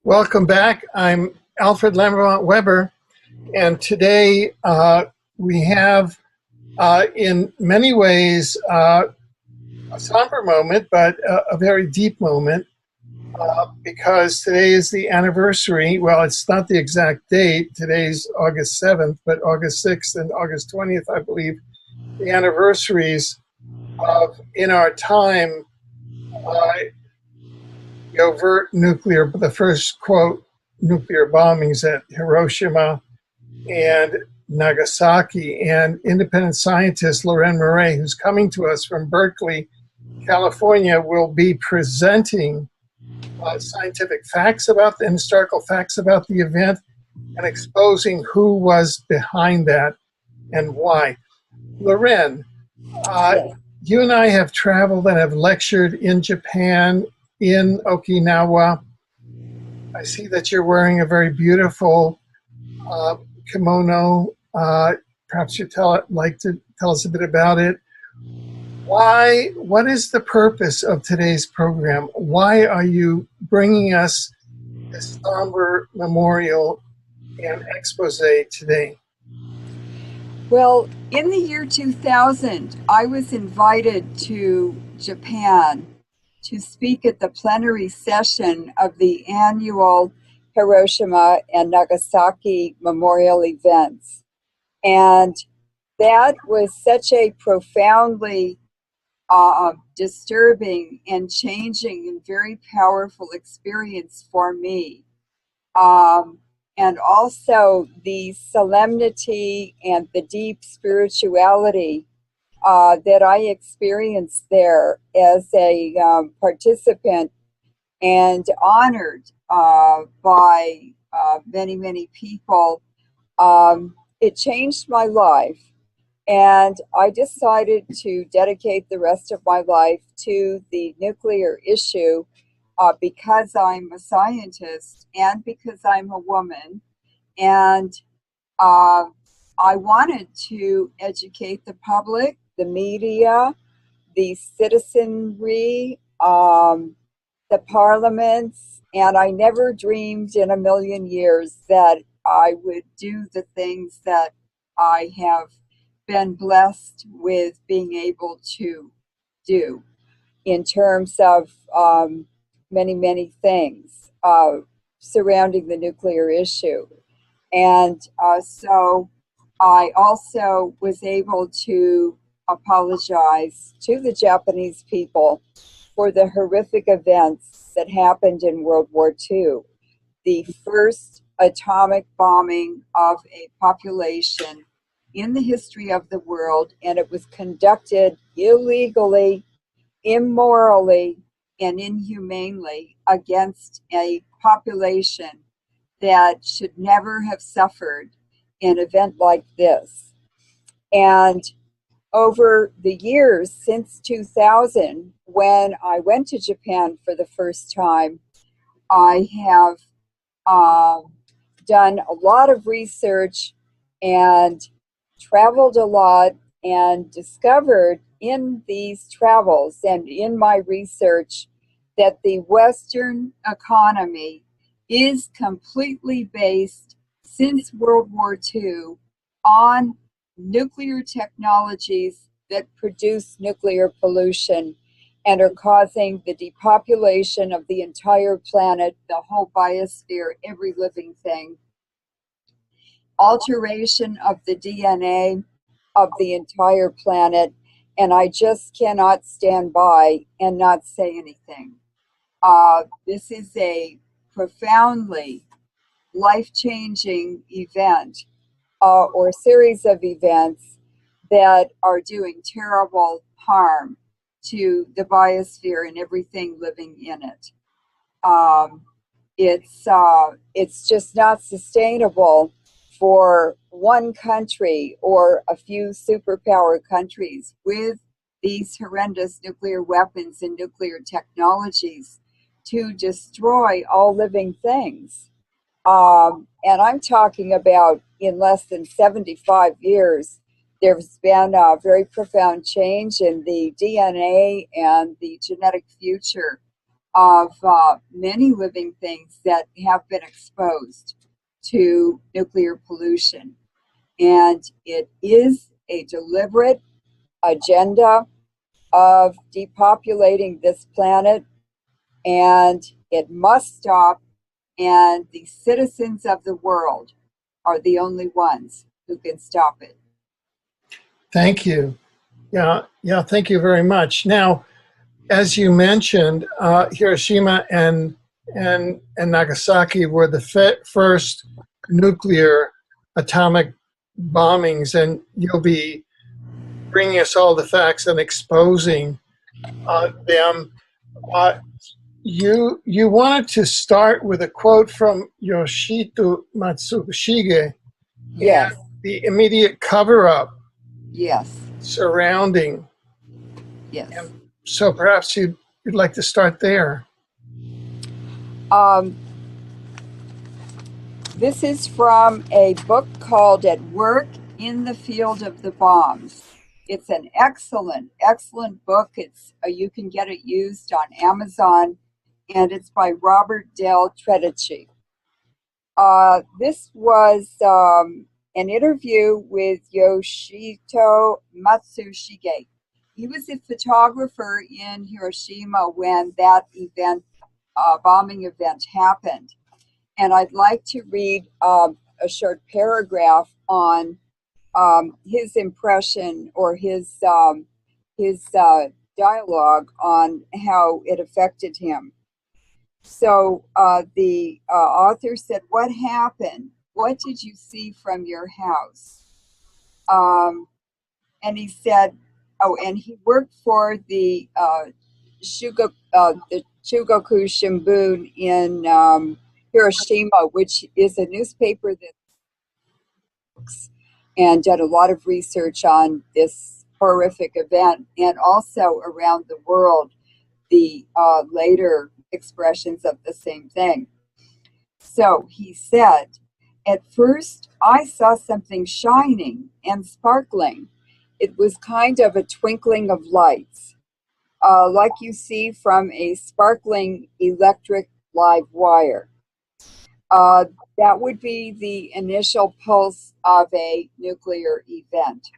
Welcome back. I'm Alfred Lambremont Webre, and today we have, in many ways, a somber moment, but a very deep moment, because today is the anniversary. Well, it's not the exact date. Today's August 7th, but August 6th and August 20th, I believe, the anniversaries of, in our time, the overt nuclear, the first, quote, nuclear bombings at Hiroshima and Nagasaki. And independent scientist Leuren Moret, who's coming to us from Berkeley, California, will be presenting scientific facts about the historical facts about the event and exposing who was behind that and why. Leuren, Yes. you and I have traveled and have lectured in Japan, in Okinawa. I see that you're wearing a very beautiful kimono. Perhaps you like to tell us a bit about it. What is the purpose of today's program? Why are you bringing us this somber memorial and expose today? Well, in the year 2000, I was invited to Japan to speak at the plenary session of the annual Hiroshima and Nagasaki memorial events. And that was such a profoundly disturbing and changing and very powerful experience for me. And also the solemnity and the deep spirituality that I experienced there as a participant and honored by many, many people. It changed my life. And I decided to dedicate the rest of my life to the nuclear issue because I'm a scientist and because I'm a woman. And I wanted to educate the public, the media, the citizenry, the parliaments, and I never dreamed in a million years that I would do the things that I have been blessed with being able to do in terms of many, many things surrounding the nuclear issue. And so I also was able to apologize to the Japanese people for the horrific events that happened in World War II. The first atomic bombing of a population in the history of the world, and it was conducted illegally, immorally, and inhumanely against a population that should never have suffered an event like this. And over the years since 2000, when I went to Japan for the first time, I have done a lot of research and traveled a lot and discovered in these travels and in my research that the Western economy is completely based since World War II on nuclear technologies that produce nuclear pollution and are causing the depopulation of the entire planet, the whole biosphere, every living thing, alteration of the DNA of the entire planet, and I just cannot stand by and not say anything. This is a profoundly life-changing event or series of events that are doing terrible harm to the biosphere and everything living in it. It's just not sustainable for one country or a few superpower countries with these horrendous nuclear weapons and nuclear technologies to destroy all living things. And I'm talking about in less than 75 years, there's been a very profound change in the DNA and the genetic future of many living things that have been exposed to nuclear pollution. And it is a deliberate agenda of depopulating this planet, and it must stop. And the citizens of the world are the only ones who can stop it. Thank you. Yeah, thank you very much. Now, as you mentioned, Hiroshima and Nagasaki were the first nuclear atomic bombings, and you'll be bringing us all the facts and exposing them. You wanted to start with a quote from Yoshito Matsushige. Yes. The immediate cover-up. Yes. Surrounding. Yes. And so perhaps you'd like to start there. This is from a book called At Work in the Field of the Bombs. It's an excellent, excellent book. You can get it used on Amazon, and it's by Robert Del Tredici. This was an interview with Yoshito Matsushige. He was a photographer in Hiroshima when that event, bombing event, happened. And I'd like to read a short paragraph on his impression or his dialogue on how it affected him. So the author said, "What happened? What did you see from your house?" And he said, "Oh, and he worked for the Chugoku Shimbun in Hiroshima, which is a newspaper that books and did a lot of research on this horrific event, and also around the world, the later expressions of the same thing." So he said, "At first I saw something shining and sparkling. It was kind of a twinkling of lights, like you see from a sparkling electric live wire. That would be the initial pulse of a nuclear event.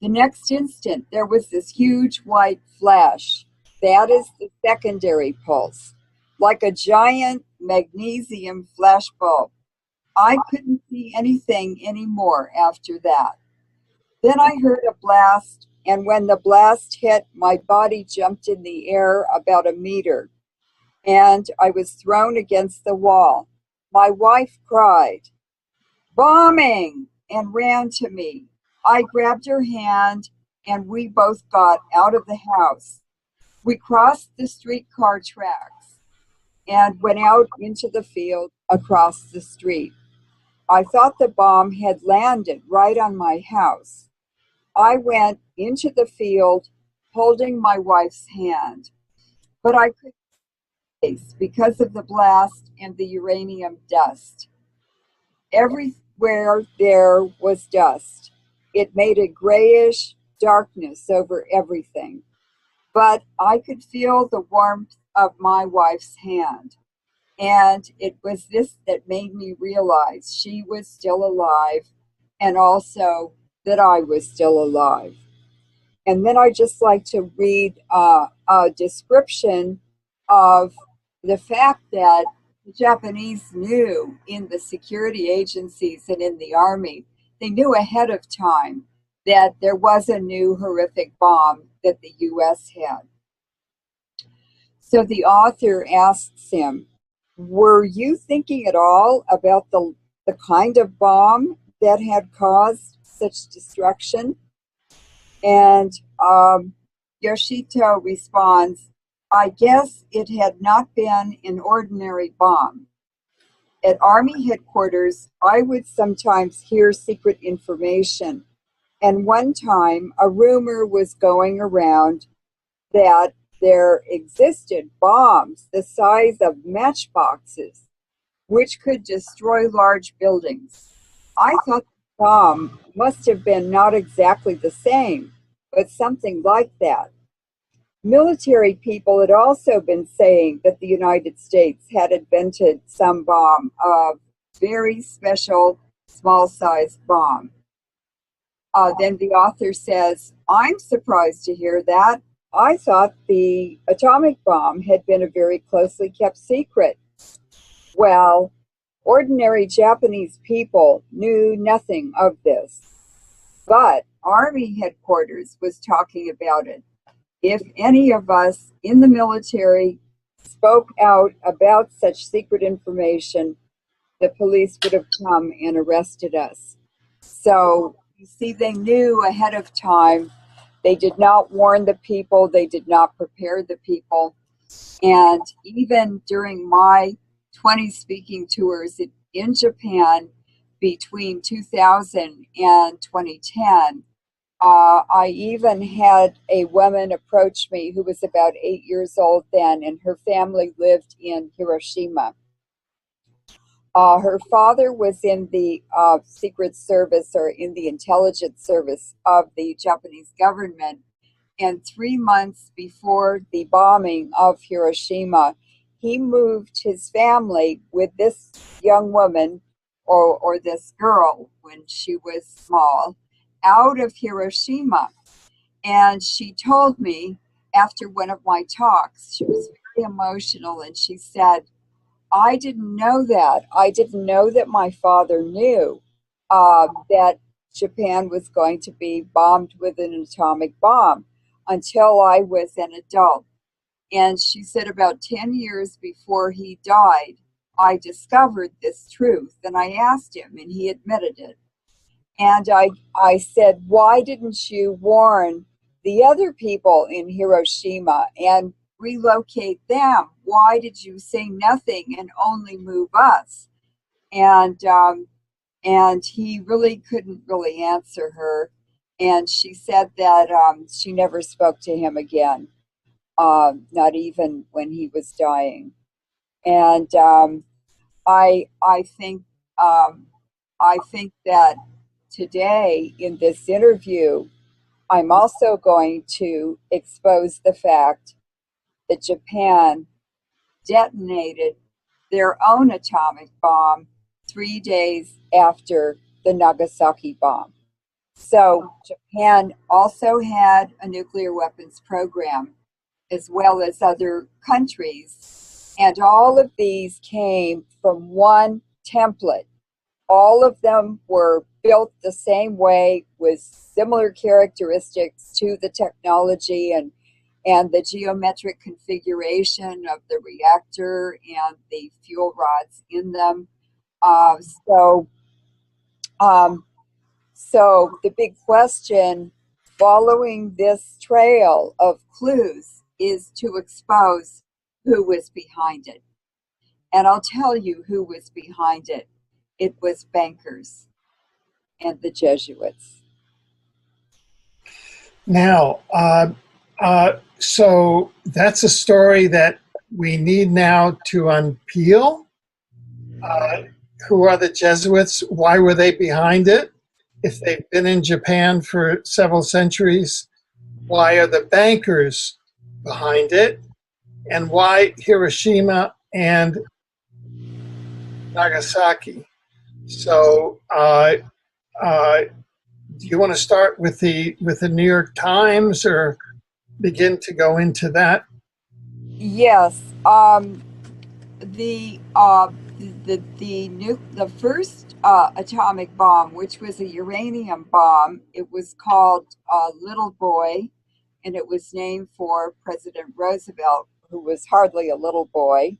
The next instant, there was this huge white flash. That is the secondary pulse, like a giant magnesium flash bulb. I couldn't see anything anymore after that. Then I heard a blast, and when the blast hit, my body jumped in the air about a meter, and I was thrown against the wall. My wife cried, 'Bombing!' and ran to me. I grabbed her hand, and we both got out of the house. We crossed the streetcar tracks and went out into the field across the street. I thought the bomb had landed right on my house. I went into the field holding my wife's hand, but I couldn't face because of the blast and the uranium dust. Everywhere there was dust. It made a grayish darkness over everything, but I could feel the warmth of my wife's hand. And it was this that made me realize she was still alive, and also that I was still alive." And then I just like to read a description of the fact that the Japanese knew in the security agencies and in the army, they knew ahead of time that there was a new horrific bomb that the US had. So the author asks him, "Were you thinking at all about the kind of bomb that had caused such destruction?" And Yoshito responds, "I guess it had not been an ordinary bomb. At Army headquarters, I would sometimes hear secret information. And one time, a rumor was going around that there existed bombs the size of matchboxes, which could destroy large buildings. I thought the bomb must have been not exactly the same, but something like that. military people had also been saying that the United States had invented some bomb, a very special small-sized bomb. Then the author says, I'm surprised to hear that. I thought the atomic bomb had been a very closely kept secret. Well, ordinary Japanese people knew nothing of this, but Army headquarters was talking about it. If any of us in the military spoke out about such secret information, the police would have come and arrested us. So, you see, they knew ahead of time. They did not warn the people. They did not prepare the people. And even during my 20 speaking tours in Japan between 2000 and 2010, I even had a woman approach me who was about 8 years old then, and her family lived in Hiroshima. Her father was in the Secret Service, or in the intelligence service of the Japanese government. And 3 months before the bombing of Hiroshima, he moved his family with this young woman, or this girl when she was small, out of Hiroshima. And she told me after one of my talks, she was very emotional, and she said, I didn't know that. I didn't know that my father knew that Japan was going to be bombed with an atomic bomb until I was an adult. And she said about 10 years before he died, I discovered this truth. And I asked him, and he admitted it. And I said, why didn't you warn the other people in Hiroshima and relocate them? Why did you say nothing and only move us? And he really couldn't really answer her. And she said that she never spoke to him again, not even when he was dying. And I think I think that today in this interview, I'm also going to expose the fact that Japan detonated their own atomic bomb 3 days after the Nagasaki bomb. So Japan also had a nuclear weapons program, as well as other countries. And all of these came from one template. All of them were built the same way, with similar characteristics to the technology and the geometric configuration of the reactor and the fuel rods in them. So the big question following this trail of clues is to expose who was behind it. And I'll tell you who was behind it. It was bankers and the Jesuits. Now, so that's a story that we need now to unpeel. Who are the Jesuits? Why were they behind it? If they've been in Japan for several centuries, why are the bankers behind it? And why Hiroshima and Nagasaki? So, do you want to start with the New York Times, or begin to go into that? Yes, the first atomic bomb, which was a uranium bomb, it was called Little Boy, and it was named for President Roosevelt, who was hardly a little boy.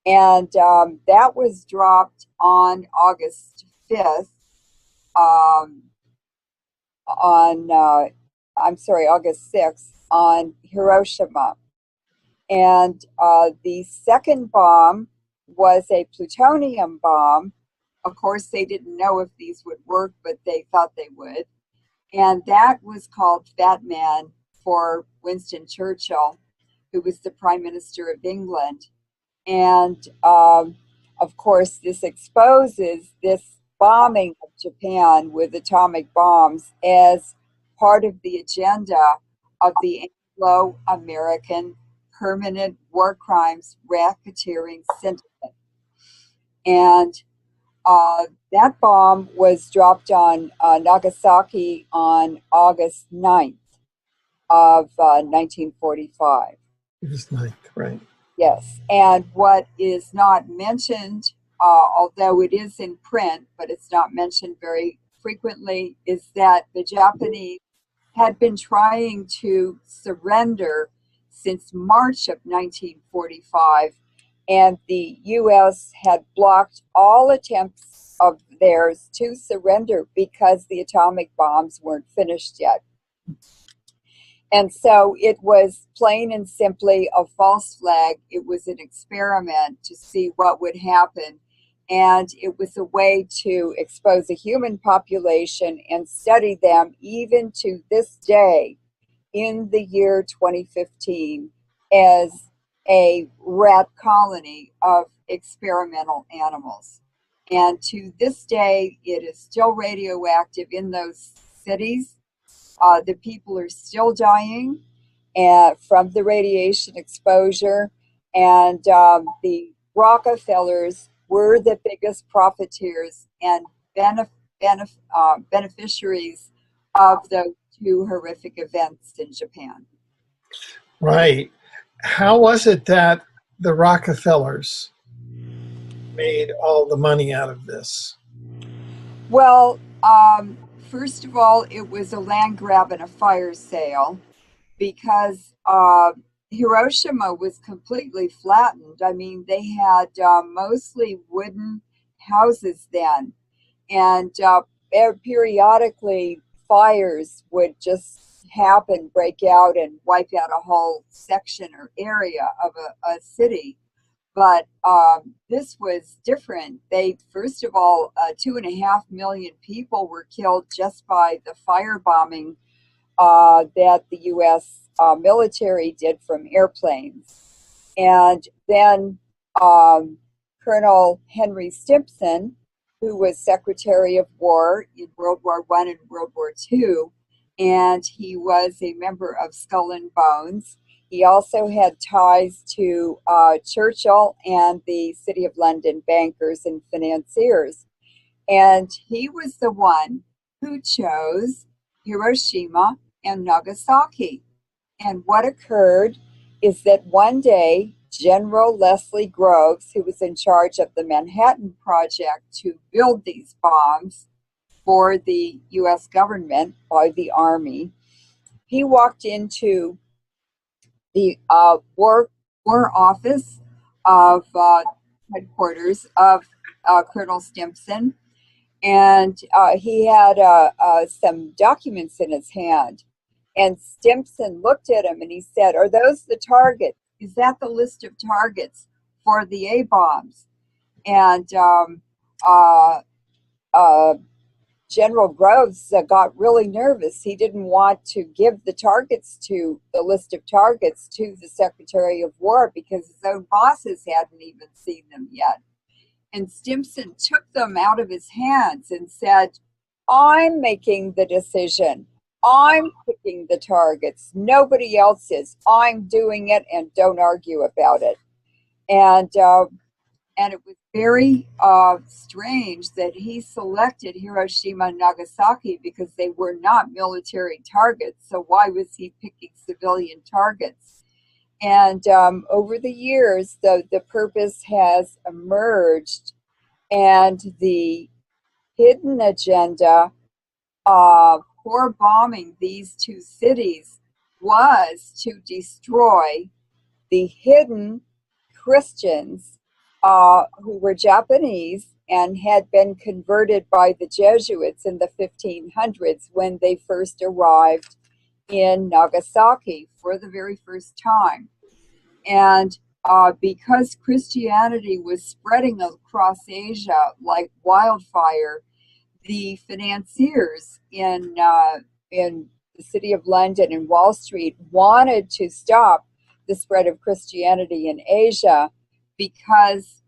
And that was dropped on August 5th, August 6th on Hiroshima. And the second bomb was a plutonium bomb. Of course, they didn't know if these would work, but they thought they would. And that was called Fat Man for Winston Churchill, who was the Prime Minister of England. And of course, this exposes this bombing of Japan with atomic bombs as part of the agenda of the Anglo-American permanent war crimes racketeering syndicate. And that bomb was dropped on Nagasaki on August 9th of 1945. August 9th, right. Yes, and what is not mentioned, although it is in print, but it's not mentioned very frequently, is that the Japanese had been trying to surrender since March of 1945, and the U.S. had blocked all attempts of theirs to surrender because the atomic bombs weren't finished yet. And so it was plain and simply a false flag. It was an experiment to see what would happen. And it was a way to expose a human population and study them even to this day in the year 2015 as a rat colony of experimental animals. And to this day, it is still radioactive in those cities. The people are still dying from the radiation exposure, and the Rockefellers were the biggest profiteers and beneficiaries of those two horrific events in Japan. Right. How was it that the Rockefellers made all the money out of this? Well, first of all, it was a land grab and a fire sale because Hiroshima was completely flattened. I mean, they had mostly wooden houses then, and periodically fires would just happen, break out, and wipe out a whole section or area of a city. But this was different. They, first of all, 2.5 million people were killed just by the firebombing that the U.S. Military did from airplanes. And then Colonel Henry Stimson, who was Secretary of War in World War I and World War II, and he was a member of Skull and Bones. He also had ties to Churchill and the City of London bankers and financiers. And he was the one who chose Hiroshima and Nagasaki. And what occurred is that one day, General Leslie Groves, who was in charge of the Manhattan Project to build these bombs for the U.S. government by the Army, he walked into the war office of headquarters of Colonel Stimson, and he had some documents in his hand. And Stimson looked at him and he said, "Are those the targets? Is that the list of targets for the A-bombs?" And General Groves got really nervous. He didn't want to give the list of targets to the Secretary of War because his own bosses hadn't even seen them yet. And Stimson took them out of his hands and said, "I'm making the decision. I'm picking the targets. Nobody else is. I'm doing it, and don't argue about it." And it was very strange that he selected Hiroshima and Nagasaki because they were not military targets. So why was he picking civilian targets? And over the years, the purpose has emerged, and the hidden agenda for bombing these two cities was to destroy the hidden Christians who were Japanese and had been converted by the Jesuits in the 1500s when they first arrived in Nagasaki for the very first time. And because Christianity was spreading across Asia like wildfire, the financiers in the City of London and Wall Street wanted to stop the spread of Christianity in Asia because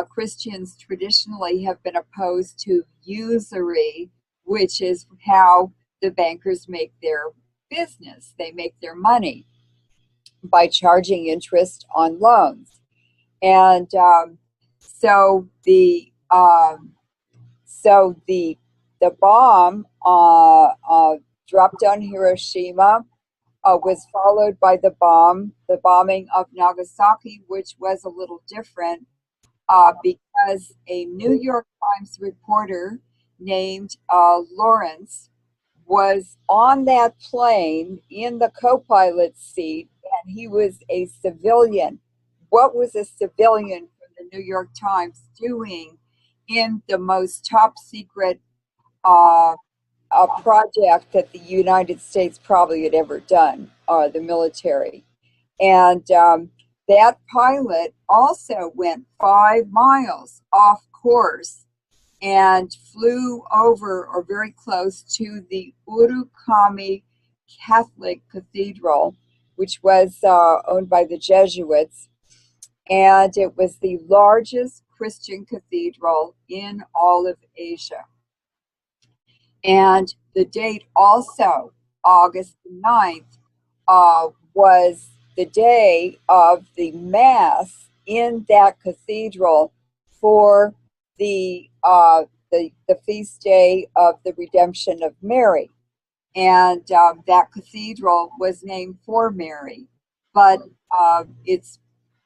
Christians traditionally have been opposed to usury, which is how the bankers make their business. They make their money. by charging interest on loans. And so the bomb dropped on Hiroshima, was followed by the bombing of Nagasaki, which was a little different because a New York Times reporter named Lawrence was on that plane in the co-pilot's seat, and he was a civilian. What was a civilian from the New York Times doing in the most top secret project that the United States probably had ever done, the military? And that pilot also went 5 miles off course and flew over or very close to the Urukami Catholic Cathedral, which was owned by the Jesuits. And it was the largest Christian cathedral in all of Asia. And the date also, August 9th, was the day of the Mass in that cathedral for the feast day of the Redemption of Mary. And that cathedral was named for Mary. But it's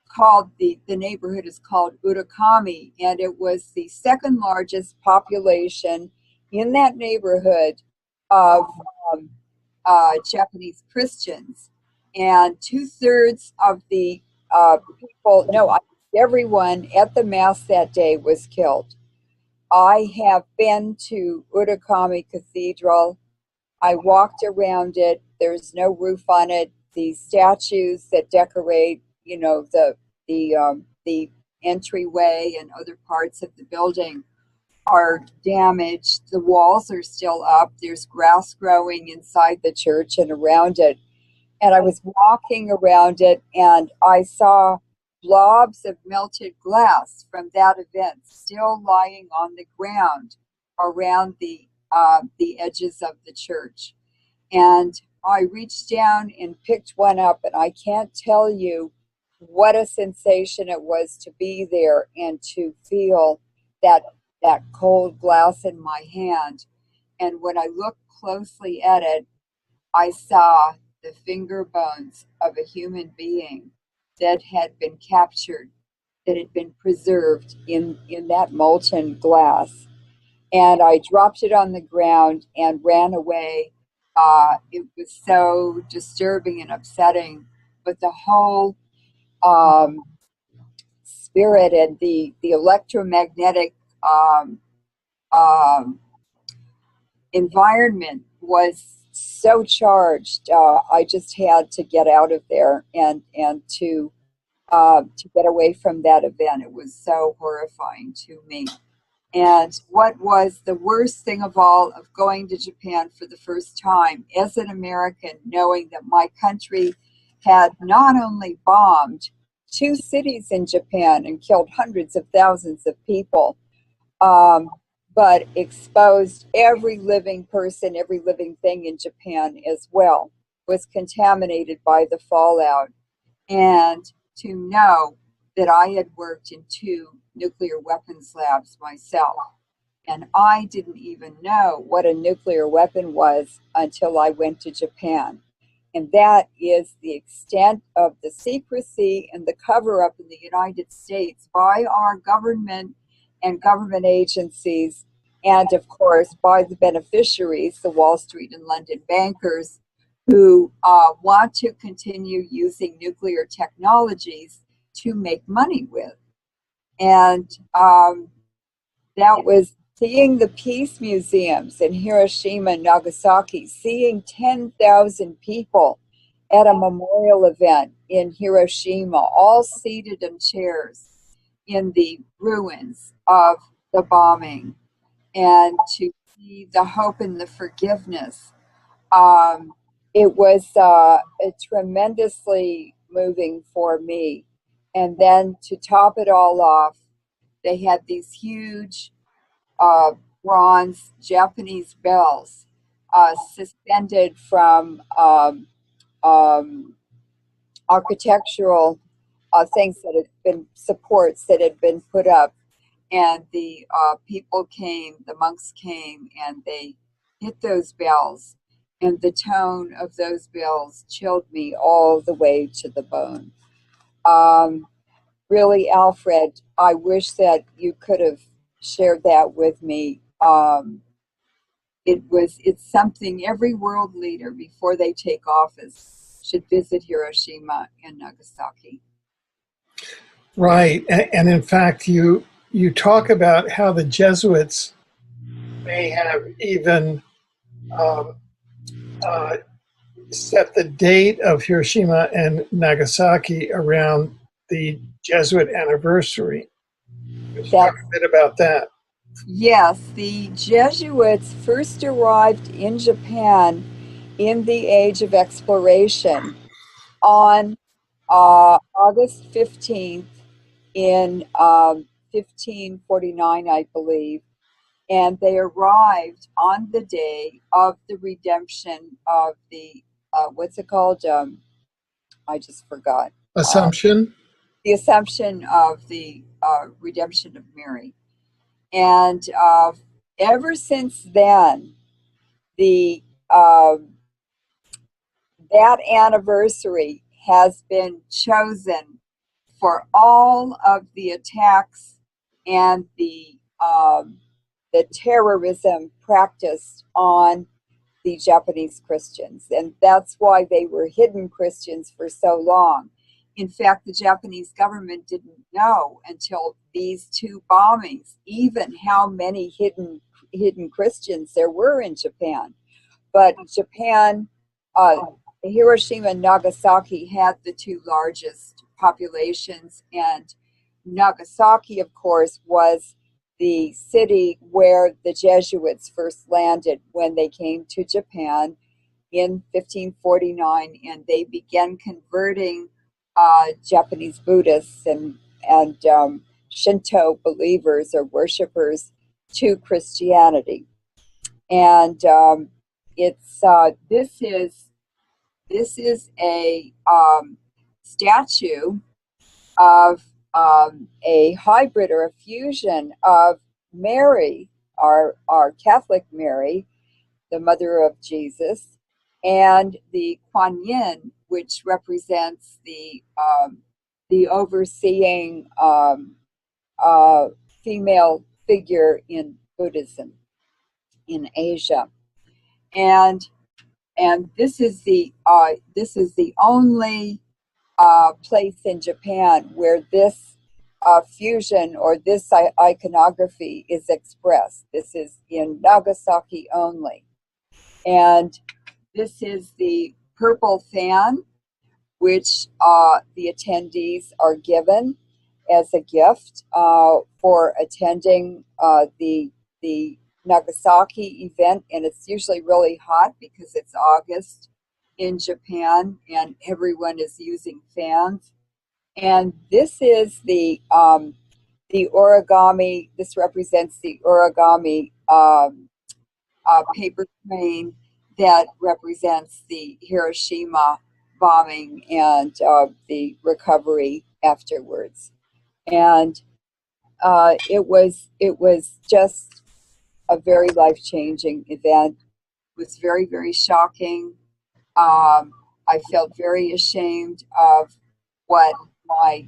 called, the neighborhood is called Urukami, and it was the second largest population in that neighborhood of Japanese Christians. And 2/3 of the people, no, everyone at the Mass that day was killed. I have been to Urukami Cathedral. I walked around it. There's no roof on it. The statues that decorate, you know, the entryway and other parts of the building are damaged. The walls are still up. There's grass growing inside the church and around it. And I was walking around it, and I saw blobs of melted glass from that event still lying on the ground around the edges of the church. And I reached down and picked one up, and I can't tell you what a sensation it was to be there and to feel that cold glass in my hand. And when I looked closely at it, I saw the finger bones of a human being that had been captured, that had been preserved in that molten glass. And I dropped it on the ground and ran away. It was so disturbing and upsetting, but the whole spirit and the electromagnetic environment was so charged. I just had to get out of there and to get away from that event. It was so horrifying to me. And what was the worst thing of all of going to Japan for the first time as an American, knowing that my country had not only bombed 2 cities in Japan and killed hundreds of thousands of people, but exposed every living person, every living thing in Japan as well, was contaminated by the fallout. And to know that I had worked in 2 nuclear weapons labs myself, and I didn't even know what a nuclear weapon was until I went to Japan. And that is the extent of the secrecy and the cover-up in the United States by our government and government agencies, and of course by the beneficiaries, the Wall Street and London bankers, who want to continue using nuclear technologies to make money with. And that was seeing the peace museums in Hiroshima and Nagasaki, seeing 10,000 people at a memorial event in Hiroshima, all seated in chairs in the ruins of the bombing, and to see the hope and the forgiveness. It was tremendously moving for me. And then to top it all off, they had these huge bronze Japanese bells suspended from architectural things that had been supports that had been put up, and the people came, the monks came, and they hit those bells, and the tone of those bells chilled me all the way to the bone. Really, Alfred, I wish that you could have shared that with me. It's something every world leader before they take office should visit Hiroshima and Nagasaki. Right, and in fact, you talk about how the Jesuits may have even um, set the date of Hiroshima and Nagasaki around the Jesuit anniversary. Let's talk a bit about that. Yes, the Jesuits first arrived in Japan in the Age of Exploration on August 15th in 1549, I believe. And they arrived on the day of the redemption of the, what's it called? I just forgot. Assumption? The Assumption of the redemption of Mary. And ever since then, the that anniversary has been chosen for all of the attacks and the terrorism practiced on the Japanese Christians. And that's why they were hidden Christians for so long. In fact, the Japanese government didn't know until these two bombings, even how many hidden Christians there were in Japan. But Japan, Hiroshima and Nagasaki had the two largest populations, and Nagasaki, of course, was the city where the Jesuits first landed when they came to Japan in 1549, and they began converting Japanese Buddhists and Shinto believers or worshippers to Christianity. And it's this is a statue of a hybrid or a fusion of Mary, our Catholic Mary, the mother of Jesus, and the Kuan Yin, which represents the overseeing female figure in Buddhism in Asia, and this is the only place in Japan where this fusion or this iconography is expressed. This is in Nagasaki only. And this is the purple fan, which the attendees are given as a gift for attending the Nagasaki event. And it's usually really hot because it's August in Japan and everyone is using fans. And this is the origami. This represents the origami paper crane that represents the Hiroshima bombing and the recovery afterwards. And it was just a very life-changing event. It was very, very shocking. I felt very ashamed of what my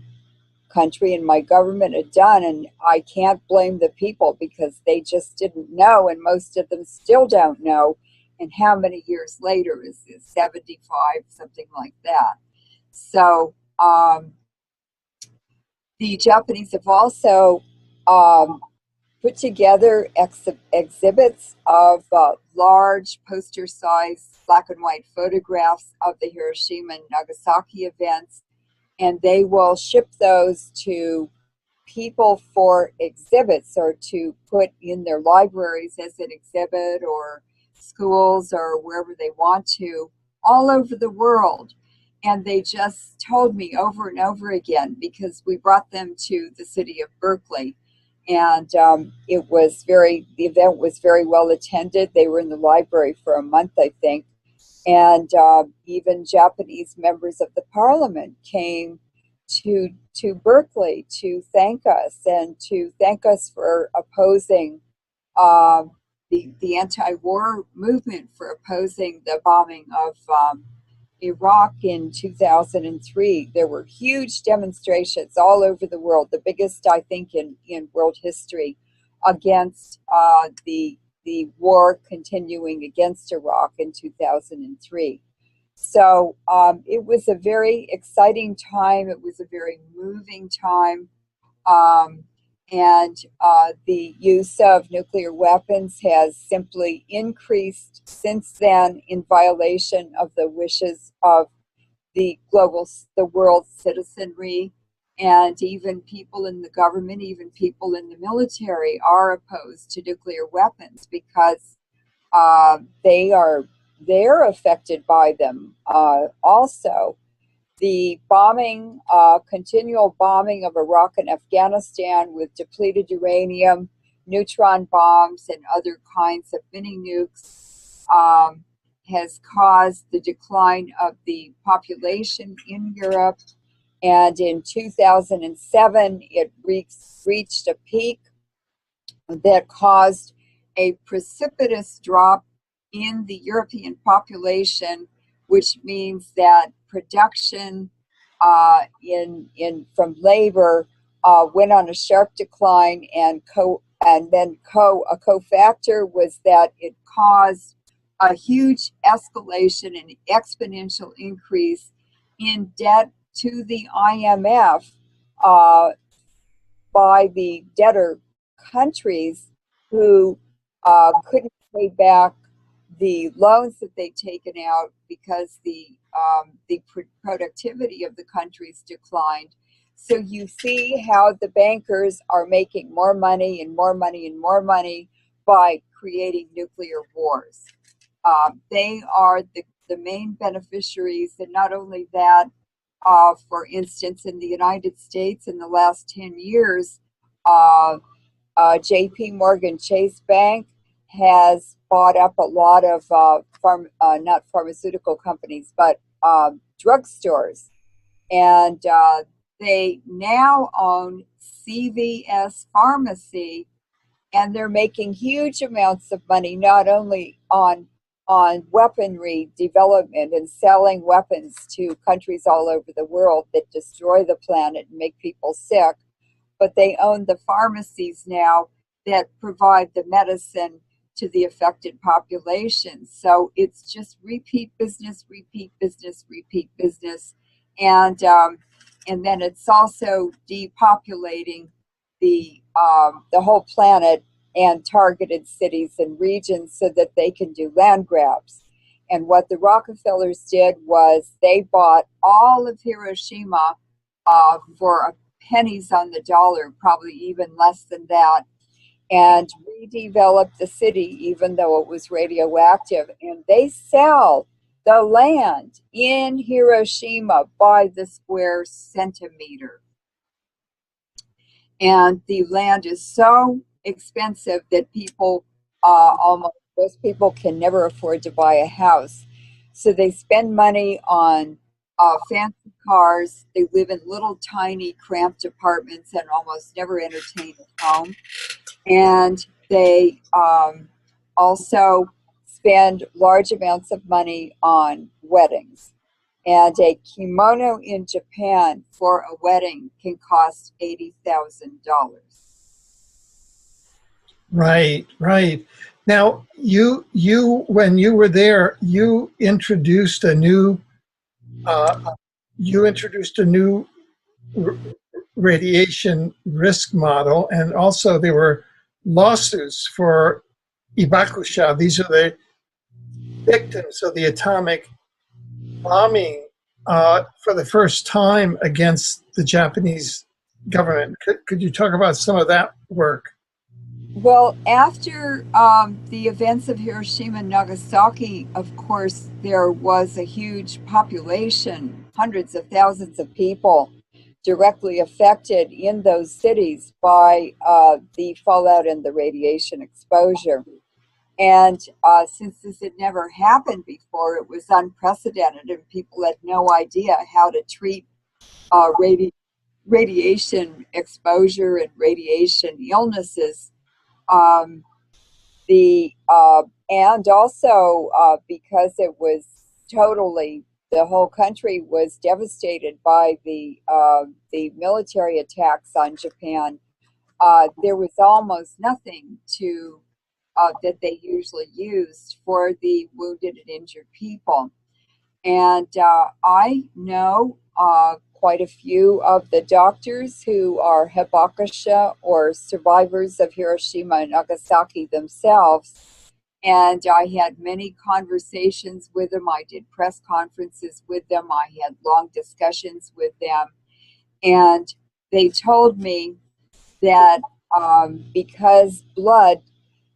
country and my government had done, and I can't blame the people because they just didn't know, and most of them still don't know. And how many years later is this? 75, something like that. So the Japanese have also put together exhibits of large poster-sized black and white photographs of the Hiroshima and Nagasaki events, and they will ship those to people for exhibits or to put in their libraries as an exhibit or schools or wherever they want to, all over the world. And they just told me over and over again, because we brought them to the city of Berkeley, and the event was very well attended. They were in the library for a month, I think, And even Japanese members of the parliament came to Berkeley to thank us and to thank us for opposing the anti-war movement, for opposing the bombing of Iraq in 2003. There were huge demonstrations all over the world, the biggest, I think, in world history, against the war continuing against Iraq in 2003. So it was a very exciting time. It was a very moving time. And the use of nuclear weapons has simply increased since then, in violation of the wishes of the world citizenry, and even people in the government, even people in the military are opposed to nuclear weapons because they're affected by them. Also, the bombing, continual bombing of Iraq and Afghanistan with depleted uranium, neutron bombs, and other kinds of mini nukes has caused the decline of the population in Europe. And in 2007, it reached a peak that caused a precipitous drop in the European population, which means that production from labor went on a sharp decline, and a cofactor was that it caused a huge escalation and exponential increase in debt to the IMF by the debtor countries who couldn't pay back the loans that they'd taken out because the productivity of the countries declined. So you see how the bankers are making more money and more money and more money by creating nuclear wars. They are the main beneficiaries, and not only that, for instance, in the United States in the last 10 years, JP Morgan Chase Bank has bought up a lot of not pharmaceutical companies, but drugstores. And they now own CVS Pharmacy, and they're making huge amounts of money, not only on weaponry development and selling weapons to countries all over the world that destroy the planet and make people sick, but they own the pharmacies now that provide the medicine to the affected population. So it's just repeat business, repeat business, repeat business. And then it's also depopulating the whole planet and targeted cities and regions so that they can do land grabs. And what the Rockefellers did was they bought all of Hiroshima for pennies on the dollar, probably even less than that, and redeveloped the city even though it was radioactive. And they sell the land in Hiroshima by the square centimeter. And the land is so expensive that most people can never afford to buy a house. So they spend money on fancy cars. They live in little tiny cramped apartments and almost never entertain at home. And they also spend large amounts of money on weddings. And a kimono in Japan for a wedding can cost $80,000. Right, right. Now, you when you were there, you introduced a new radiation risk model, and also there were lawsuits for Ibakusha. These are the victims of the atomic bombing for the first time against the Japanese government. Could you talk about some of that work? Well, after the events of Hiroshima and Nagasaki, of course, there was a huge population, hundreds of thousands of people directly affected in those cities by the fallout and the radiation exposure. And since this had never happened before, it was unprecedented, and people had no idea how to treat radiation exposure and radiation illnesses. Um, and also because it was totally, the whole country was devastated by the military attacks on Japan. There was almost nothing to that they usually used for the wounded and injured people. And I know quite a few of the doctors who are hibakusha, or survivors of Hiroshima and Nagasaki themselves. And I had many conversations with them. I did press conferences with them. I had long discussions with them. And they told me that because blood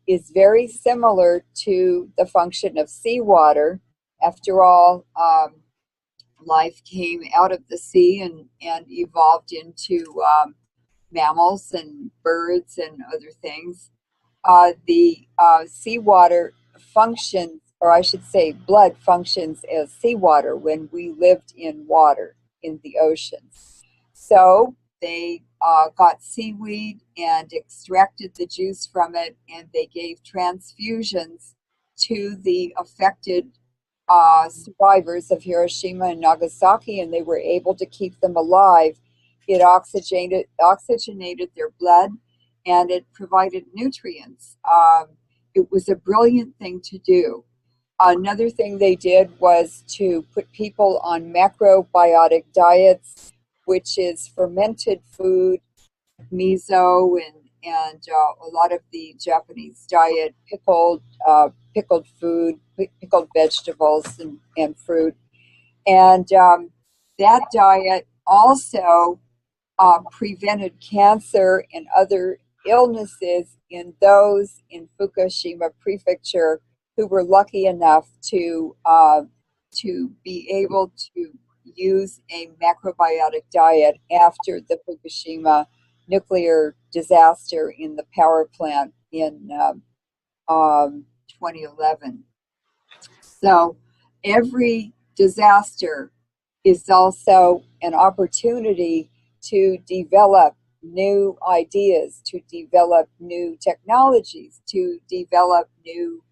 is very similar to the function of seawater, after all, life came out of the sea and evolved into mammals and birds and other things. The seawater functions, or I should say, blood functions as seawater when we lived in water in the oceans. So they got seaweed and extracted the juice from it, and they gave transfusions to the affected survivors of Hiroshima and Nagasaki, and they were able to keep them alive. It oxygenated their blood, and it provided nutrients. It was a brilliant thing to do. Another thing they did was to put people on macrobiotic diets, which is fermented food, miso, and a lot of the Japanese diet, pickled food, pickled vegetables and fruit. And that diet also prevented cancer and other illnesses in those in Fukushima Prefecture who were lucky enough to be able to use a macrobiotic diet after the Fukushima nuclear disaster in the power plant in 2011. So every disaster is also an opportunity to develop new ideas, to develop new technologies, to develop new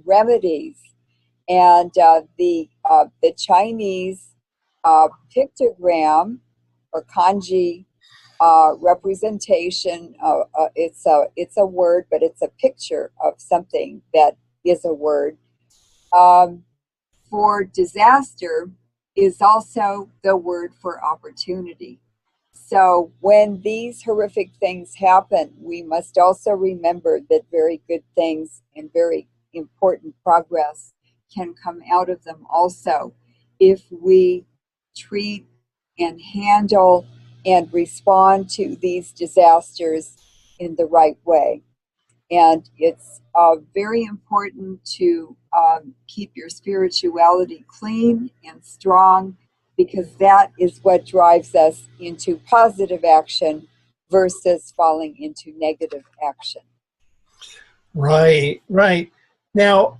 remedies. And the Chinese pictogram or kanji representation, it's a word, but it's a picture of something that is a word. For disaster is also the word for opportunity. So when these horrific things happen, we must also remember that very good things and very important progress can come out of them also if we treat and handle and respond to these disasters in the right way. And it's very important to keep your spirituality clean and strong, because that is what drives us into positive action versus falling into negative action. Right, right. Now,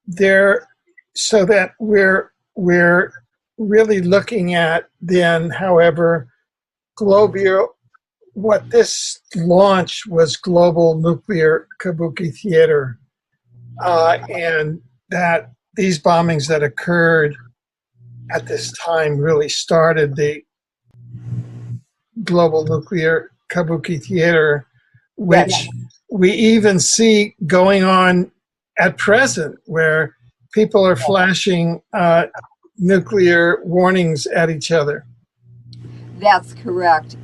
there, so that we're really looking at then, however, global. What this launch was global nuclear Kabuki theater, and that these bombings that occurred at this time really started the global nuclear Kabuki theater, which Yes. we even see going on at present, where people are flashing nuclear warnings at each other. That's correct.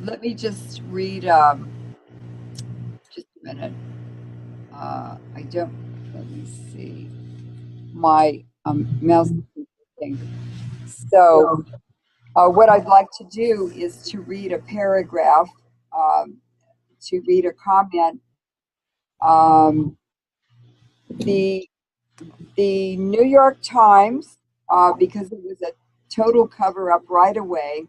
Let me just read just a minute. I don't, let me see. My mouse is thing. So what I'd like to do is to read a paragraph, um, to read a comment. The New York Times, because it was a total cover up right away,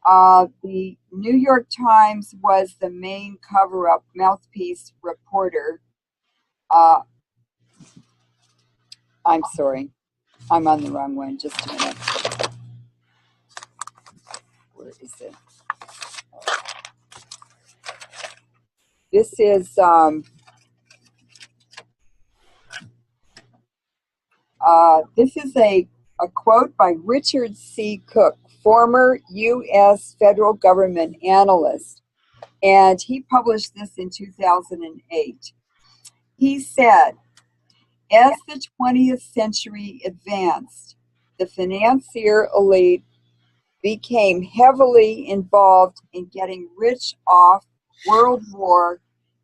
The New York Times was the main cover-up mouthpiece reporter. I'm sorry, I'm on the wrong one. Just a minute. Where is it? This is a quote by Richard C. Cook, former U.S. federal government analyst, and he published this in 2008. He said, as the 20th century advanced, the financier elite became heavily involved in getting rich off World War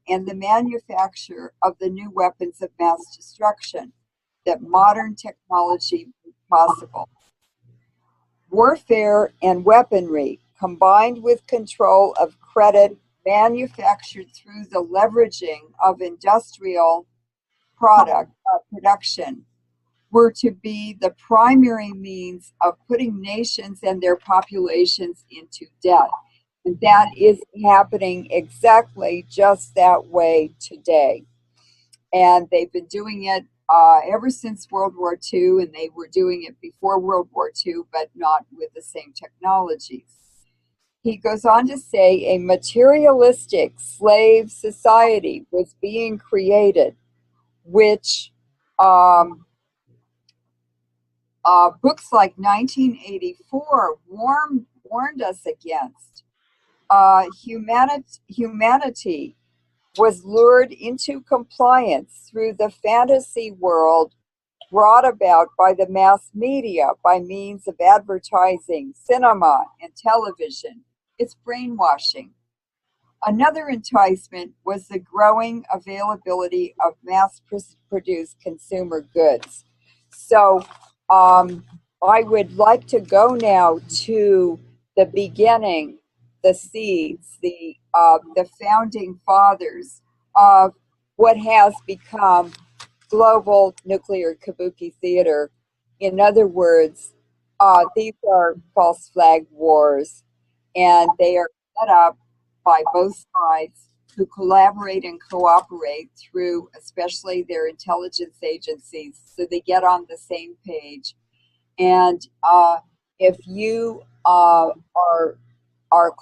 and the manufacture of the new weapons of mass destruction that modern technology made possible. Warfare and weaponry, combined with control of credit manufactured through the leveraging of industrial production, were to be the primary means of putting nations and their populations into debt. And that is happening exactly just that way today. And they've been doing it ever since World War II, and they were doing it before World War II, but not with the same technologies. He goes on to say a materialistic slave society was being created, which books like 1984 warned us against. Humanity was lured into compliance through the fantasy world brought about by the mass media by means of advertising, cinema, and television. It's brainwashing. Another enticement was the growing availability of mass-produced consumer goods. So I would like to go now to the beginning, the seeds, the founding fathers of what has become global nuclear kabuki theater. In other words, these are false flag wars, and they are set up by both sides who collaborate and cooperate through especially their intelligence agencies, so they get on the same page. And if you are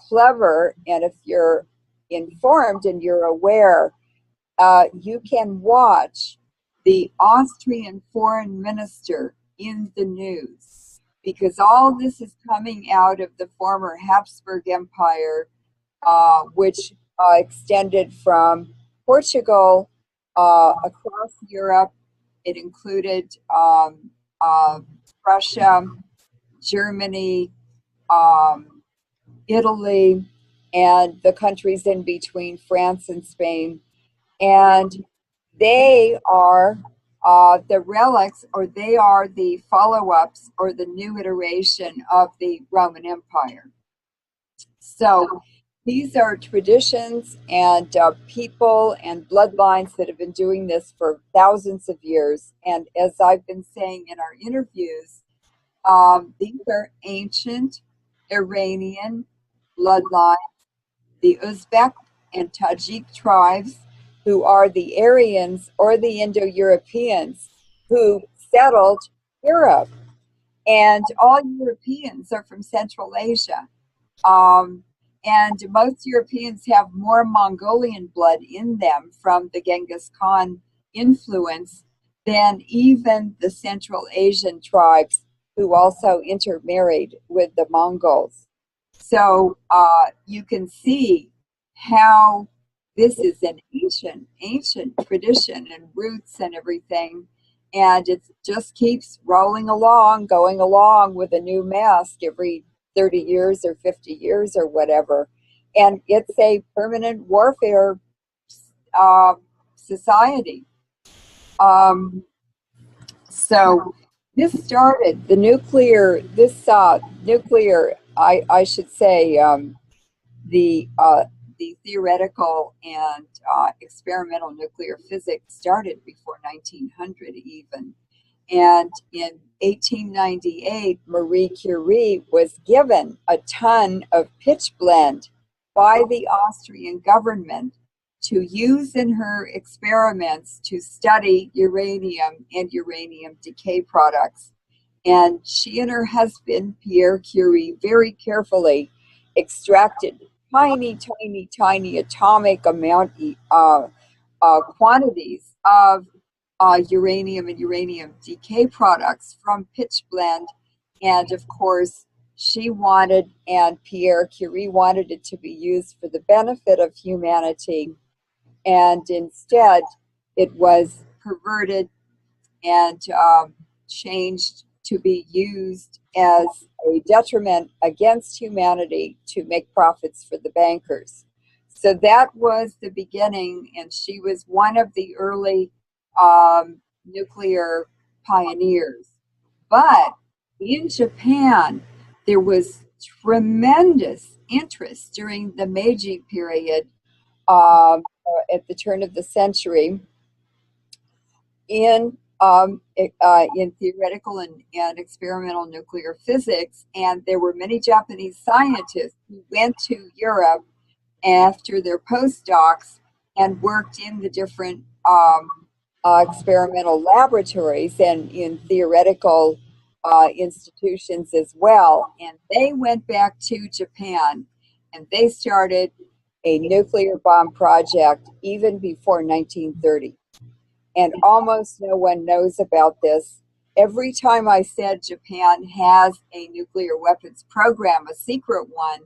clever, and if you're informed and you're aware, you can watch the Austrian foreign minister in the news, because all this is coming out of the former Habsburg Empire, which extended from Portugal across Europe. It included Russia, Germany, Italy, and the countries in between, France and Spain. And they are the relics, or they are the follow-ups or the new iteration of the Roman Empire. So these are traditions and people and bloodlines that have been doing this for thousands of years. And as I've been saying in our interviews, these are ancient Iranian bloodlines, the Uzbek and Tajik tribes, who are the Aryans or the Indo-Europeans who settled Europe. And all Europeans are from Central Asia. And most Europeans have more Mongolian blood in them from the Genghis Khan influence than even the Central Asian tribes, who also intermarried with the Mongols. So you can see how this is an ancient tradition and roots and everything. And it just keeps rolling along, going along with a new mask every 30 years or 50 years or whatever. And it's a permanent warfare society. So this started, the nuclear, I should say, the theoretical and experimental nuclear physics started before 1900 even. And in 1898, Marie Curie was given a ton of pitchblende by the Austrian government to use in her experiments to study uranium and uranium decay products. And she and her husband, Pierre Curie, very carefully extracted tiny, tiny, tiny atomic quantities of uranium and uranium decay products from pitchblende. And of course, she wanted, and Pierre Curie wanted it to be used for the benefit of humanity. And instead, it was perverted and changed to be used as a detriment against humanity to make profits for the bankers. So that was the beginning, and she was one of the early nuclear pioneers. But in Japan, there was tremendous interest during the Meiji period at the turn of the century in theoretical and experimental nuclear physics, and there were many Japanese scientists who went to Europe after their postdocs and worked in the different experimental laboratories and in theoretical institutions as well. And they went back to Japan and they started a nuclear bomb project even before 1930. And almost no one knows about this. Every time I said Japan has a nuclear weapons program, a secret one,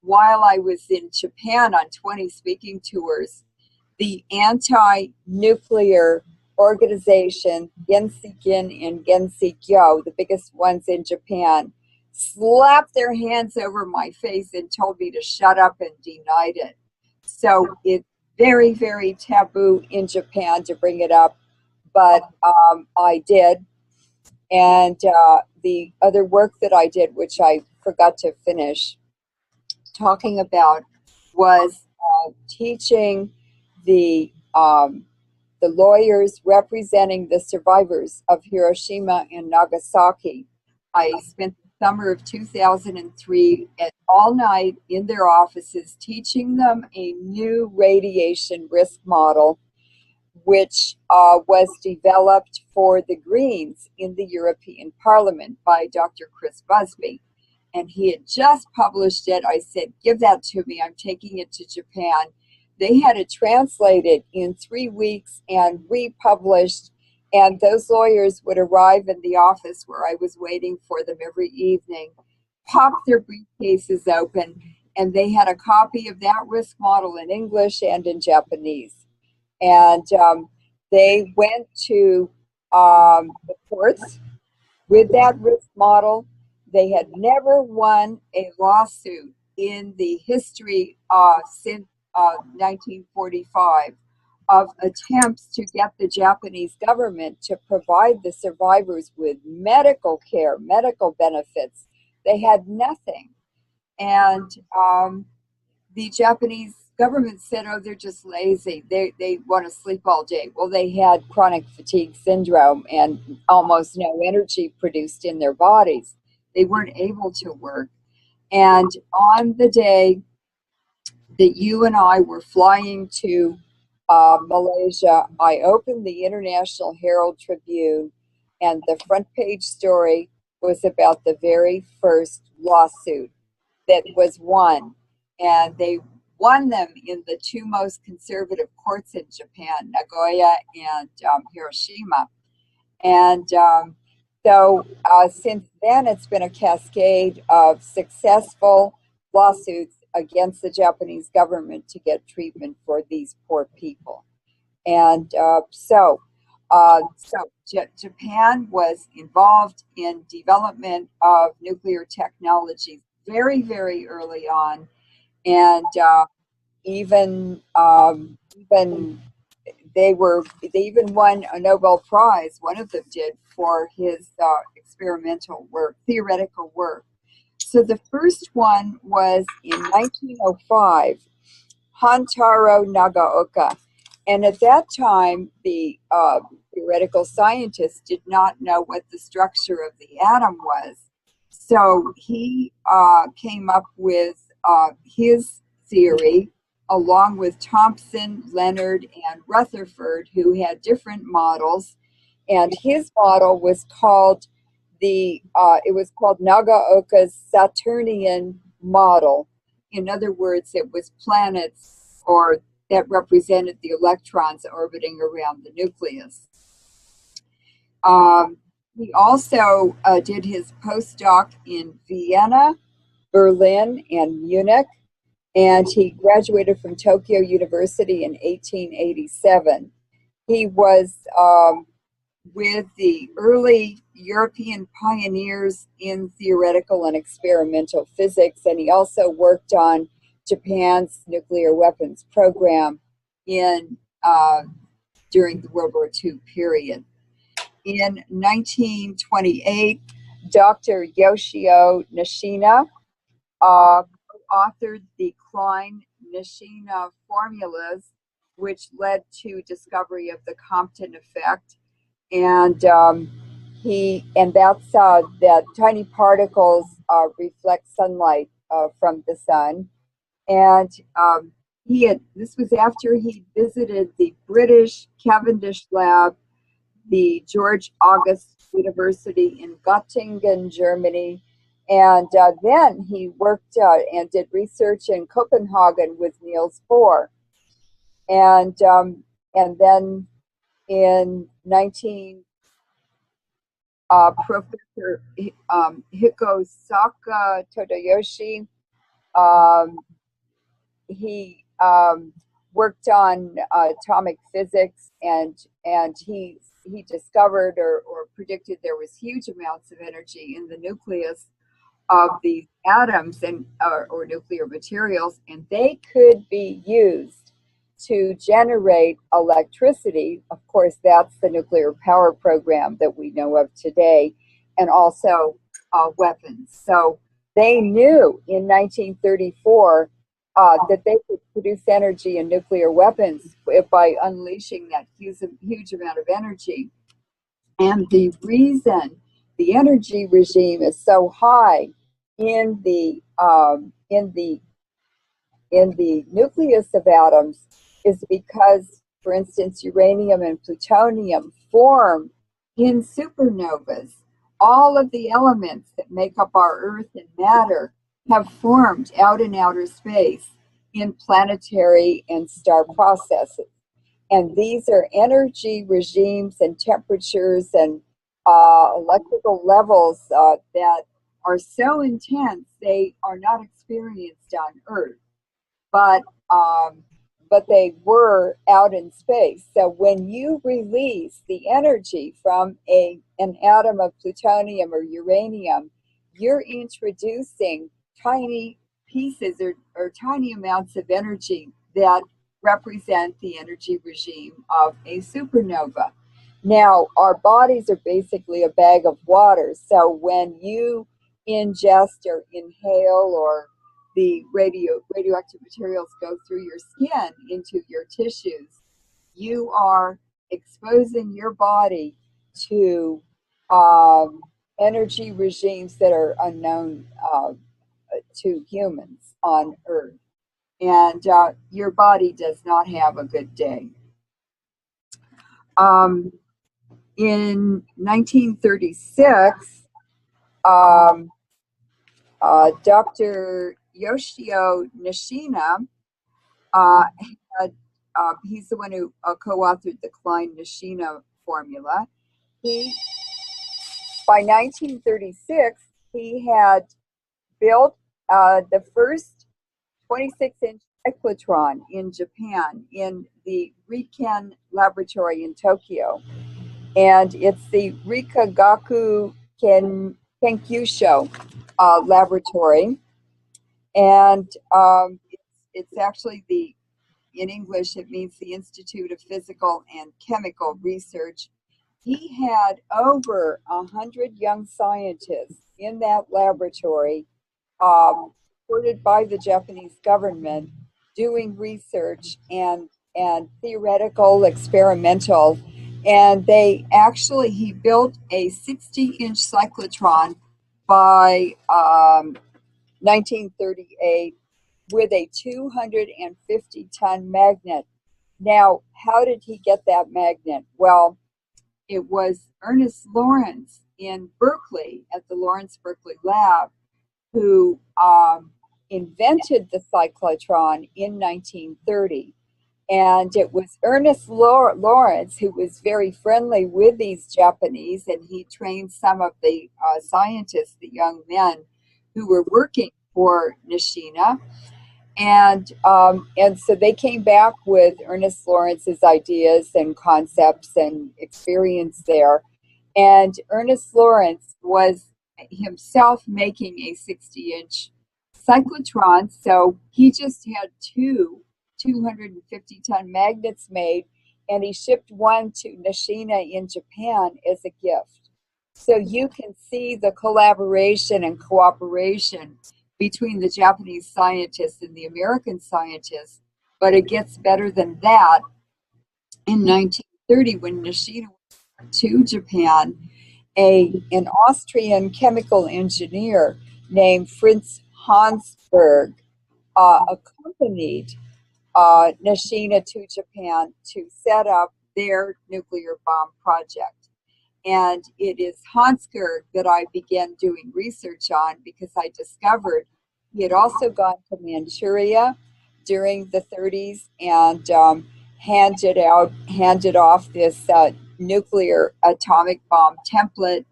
while I was in Japan on 20 speaking tours, the anti-nuclear organization, Gensikin and Gensikyo, the biggest ones in Japan, slapped their hands over my face and told me to shut up and denied it. So it's very, very taboo in Japan to bring it up, but I did. And the other work that I did, which I forgot to finish talking about, was teaching the lawyers representing the survivors of Hiroshima and Nagasaki. I spent the summer of 2003 all night in their offices teaching them a new radiation risk model, which was developed for the Greens in the European Parliament by Dr. Chris Busby. And he had just published it. I said, give that to me. I'm taking it to Japan. They had it translated in 3 weeks and republished. And those lawyers would arrive in the office where I was waiting for them every evening, pop their briefcases open, and they had a copy of that risk model in English and in Japanese. And they went to the courts with that risk model. They had never won a lawsuit in the history since 1945 of attempts to get the Japanese government to provide the survivors with medical care, medical benefits. They had nothing. And the Japanese government said, oh, they're just lazy. They want to sleep all day. Well, they had chronic fatigue syndrome and almost no energy produced in their bodies. They weren't able to work. And on the day that you and I were flying to Malaysia, I opened the International Herald Tribune, and the front page story was about the very first lawsuit that was won. And they won them in the two most conservative courts in Japan, Nagoya and Hiroshima. And so since then, it's been a cascade of successful lawsuits against the Japanese government to get treatment for these poor people. And Japan was involved in development of nuclear technologies very, very early on. And even they even won a Nobel Prize, one of them did, for his experimental work, theoretical work. So the first one was in 1905, Hantaro Nagaoka. And at that time, the theoretical scientists did not know what the structure of the atom was. So he came up with his theory, along with Thomson, Leonard, and Rutherford, who had different models. And his model was called Nagaoka's Saturnian model. In other words, it was planets or that represented the electrons orbiting around the nucleus. He also did his postdoc in Vienna, Berlin, and Munich, and he graduated from Tokyo University in 1887. He was with the early European pioneers in theoretical and experimental physics, and he also worked on Japan's nuclear weapons program during the World War II period. In 1928, Dr. Yoshio Nishina authored the Klein-Nishina formulas, which led to discovery of the Compton effect. And that's that tiny particles reflect sunlight from the sun. And this was after he visited the British Cavendish lab, the George August University in Göttingen, Germany. And then he worked and did research in Copenhagen with Niels Bohr. And then in Professor Hikosaka Todoyoshi, he worked on atomic physics, and he discovered or predicted there was huge amounts of energy in the nucleus of these atoms and or nuclear materials, and they could be used to generate electricity. Of course, that's the nuclear power program that we know of today, and also weapons. So they knew in 1934 that they could produce energy in nuclear weapons by unleashing that huge amount of energy. And the reason the energy regime is so high in the nucleus of atoms is because, for instance, uranium and plutonium form in supernovas. All of the elements that make up our Earth and matter have formed out in outer space in planetary and star processes. And these are energy regimes and temperatures and electrical levels that are so intense they are not experienced on Earth, but they were out in space. So when you release the energy from an atom of plutonium or uranium, you're introducing tiny pieces or tiny amounts of energy that represent the energy regime of a supernova. Now, our bodies are basically a bag of water. So when you ingest or inhale, or the radioactive materials go through your skin into your tissues, you are exposing your body to energy regimes that are unknown to humans on Earth. And your body does not have a good day. In 1936, Dr. Yoshio Nishina he's the one who co-authored the Klein-Nishina formula. By 1936, he had built the first 26-inch cyclotron in Japan in the Riken laboratory in Tokyo. And it's the Rikagaku Kenkyusho laboratory. And it's actually in English, it means the Institute of Physical and Chemical Research. He had over 100 young scientists in that laboratory, supported by the Japanese government, doing research and and theoretical, experimental. And he built a 60-inch cyclotron by 1938 with a 250-ton magnet. Now, how did he get that magnet? Well, it was Ernest Lawrence in Berkeley at the Lawrence Berkeley Lab who invented the cyclotron in 1930. And it was Ernest Lawrence who was very friendly with these Japanese, and he trained some of the scientists, the young men who were working for Nishina. And so they came back with Ernest Lawrence's ideas and concepts and experience there. And Ernest Lawrence was himself making a 60-inch cyclotron, so he just had two 250-ton magnets made, and he shipped one to Nishina in Japan as a gift. So you can see the collaboration and cooperation between the Japanese scientists and the American scientists, but it gets better than that. In 1930, when Nishina went to Japan, an Austrian chemical engineer named Fritz Hansberg accompanied Nishina to Japan to set up their nuclear bomb project. And it is Hansberg that I began doing research on because I discovered he had also gone to Manchuria during the 30s and handed off this nuclear atomic bomb template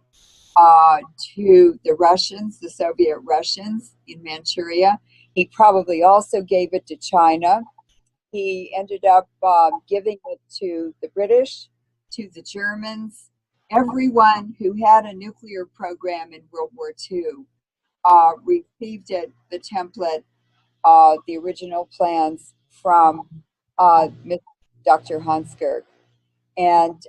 to the Russians, the Soviet Russians in Manchuria. He probably also gave it to China. He ended up giving it to the British, to the Germans, everyone who had a nuclear program in World War II received it, the template, the original plans from Dr. Hansberg. And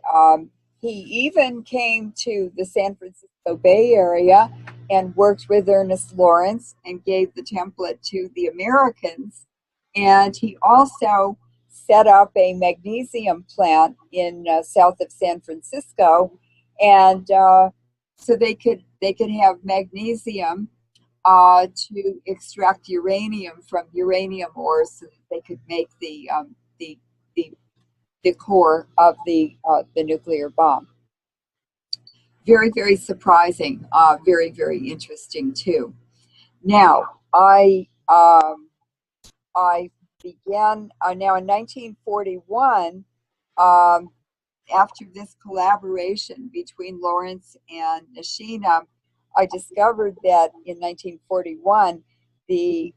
he even came to the San Francisco Bay Area and worked with Ernest Lawrence and gave the template to the Americans. And he also set up a magnesium plant in south of San Francisco, and so they could have magnesium to extract uranium from uranium ore, so that they could make the core of the nuclear bomb. Very, very surprising. Very, very interesting too. Now, I began now in 1941. After this collaboration between Lawrence and Nishina, I discovered that in 1941, the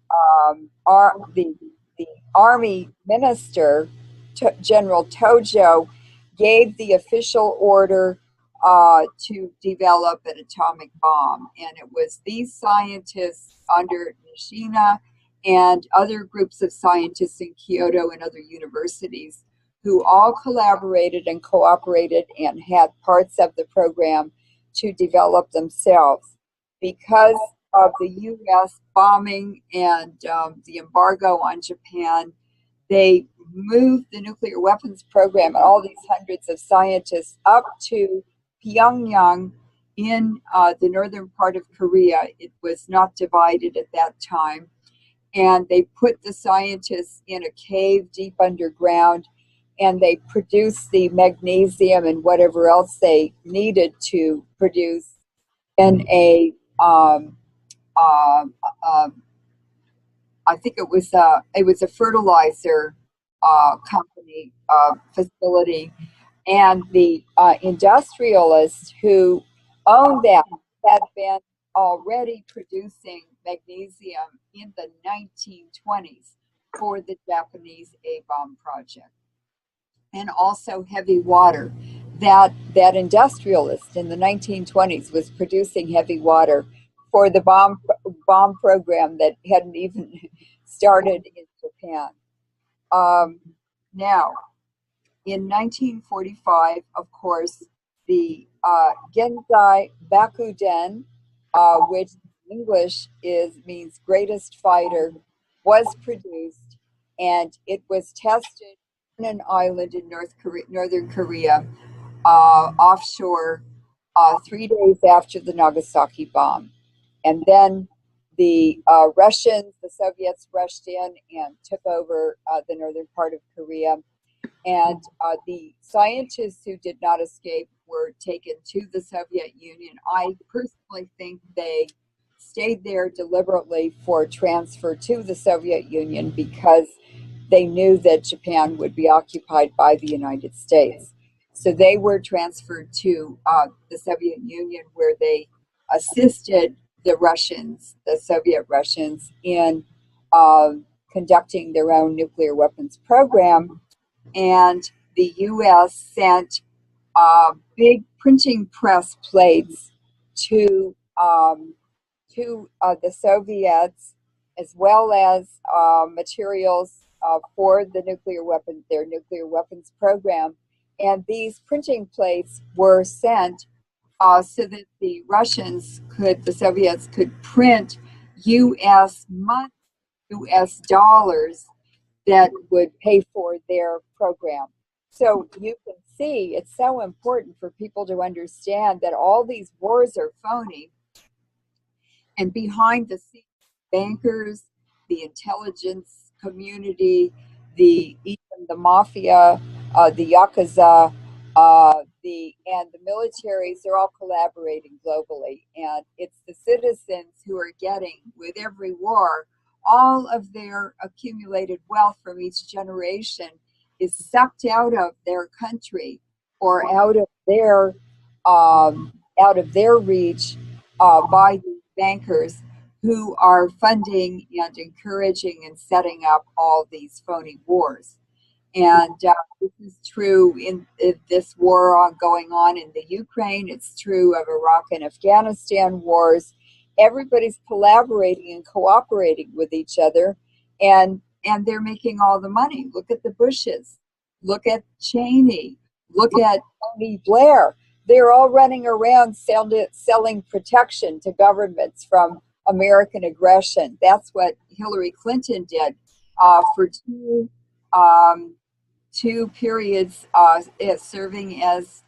Army minister, General Tojo, gave the official order to develop an atomic bomb. And it was these scientists under Nishina and other groups of scientists in Kyoto and other universities who all collaborated and cooperated and had parts of the program to develop themselves. Because of the U.S. bombing and the embargo on Japan, they moved the nuclear weapons program and all these hundreds of scientists up to Pyongyang in the northern part of Korea. It was not divided at that time. And they put the scientists in a cave deep underground, and they produced the magnesium and whatever else they needed to produce in a I think it was a fertilizer company facility, and the industrialists who owned that had been already producing magnesium in the 1920s for the Japanese A-bomb project, and also heavy water. That industrialist in the 1920s was producing heavy water for the bomb program that hadn't even started in Japan. Now, in 1945, of course, the Genzai Bakuden, which in English means greatest fighter, was produced, and it was tested on an island in Northern Korea, offshore, 3 days after the Nagasaki bomb. And then the Russians, the Soviets rushed in and took over the northern part of Korea. And the scientists who did not escape were taken to the Soviet Union. I personally think they stayed there deliberately for transfer to the Soviet Union because they knew that Japan would be occupied by the United States. So they were transferred to the Soviet Union, where they assisted the Russians, the Soviet Russians, in conducting their own nuclear weapons program. And the U.S. sent big printing press plates to the Soviets, as well as materials for the their nuclear weapons program. And these printing plates were sent so that the Soviets could print U.S. money, U.S. dollars that would pay for their program. So you can see it's so important for people to understand that all these wars are phony, and behind the scenes, bankers, the intelligence community, even the mafia, the yakuza, and the militaries, they're all collaborating globally, and it's the citizens who are getting, with every war, all of their accumulated wealth from each generation is sucked out of their country or out of their reach by the bankers who are funding and encouraging and setting up all these phony wars. And this is true in this war going on in the Ukraine. It's true of Iraq and Afghanistan wars. Everybody's collaborating and cooperating with each other, and they're making all the money. Look at the Bushes. Look at Cheney. Look at Tony Blair. They're all running around selling protection to governments from American aggression. That's what Hillary Clinton did for two periods serving as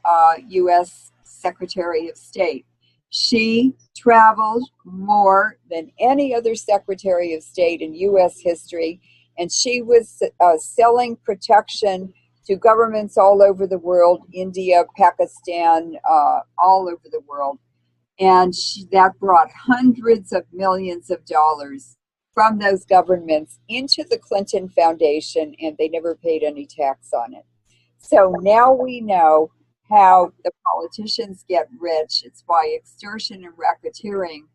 U.S. Secretary of State. She traveled more than any other Secretary of State in U.S. history, and she was selling protection to governments all over the world, India, Pakistan, all over the world. And that brought hundreds of millions of dollars from those governments into the Clinton Foundation, and they never paid any tax on it. So now we know how the politicians get rich. It's by extortion and racketeering.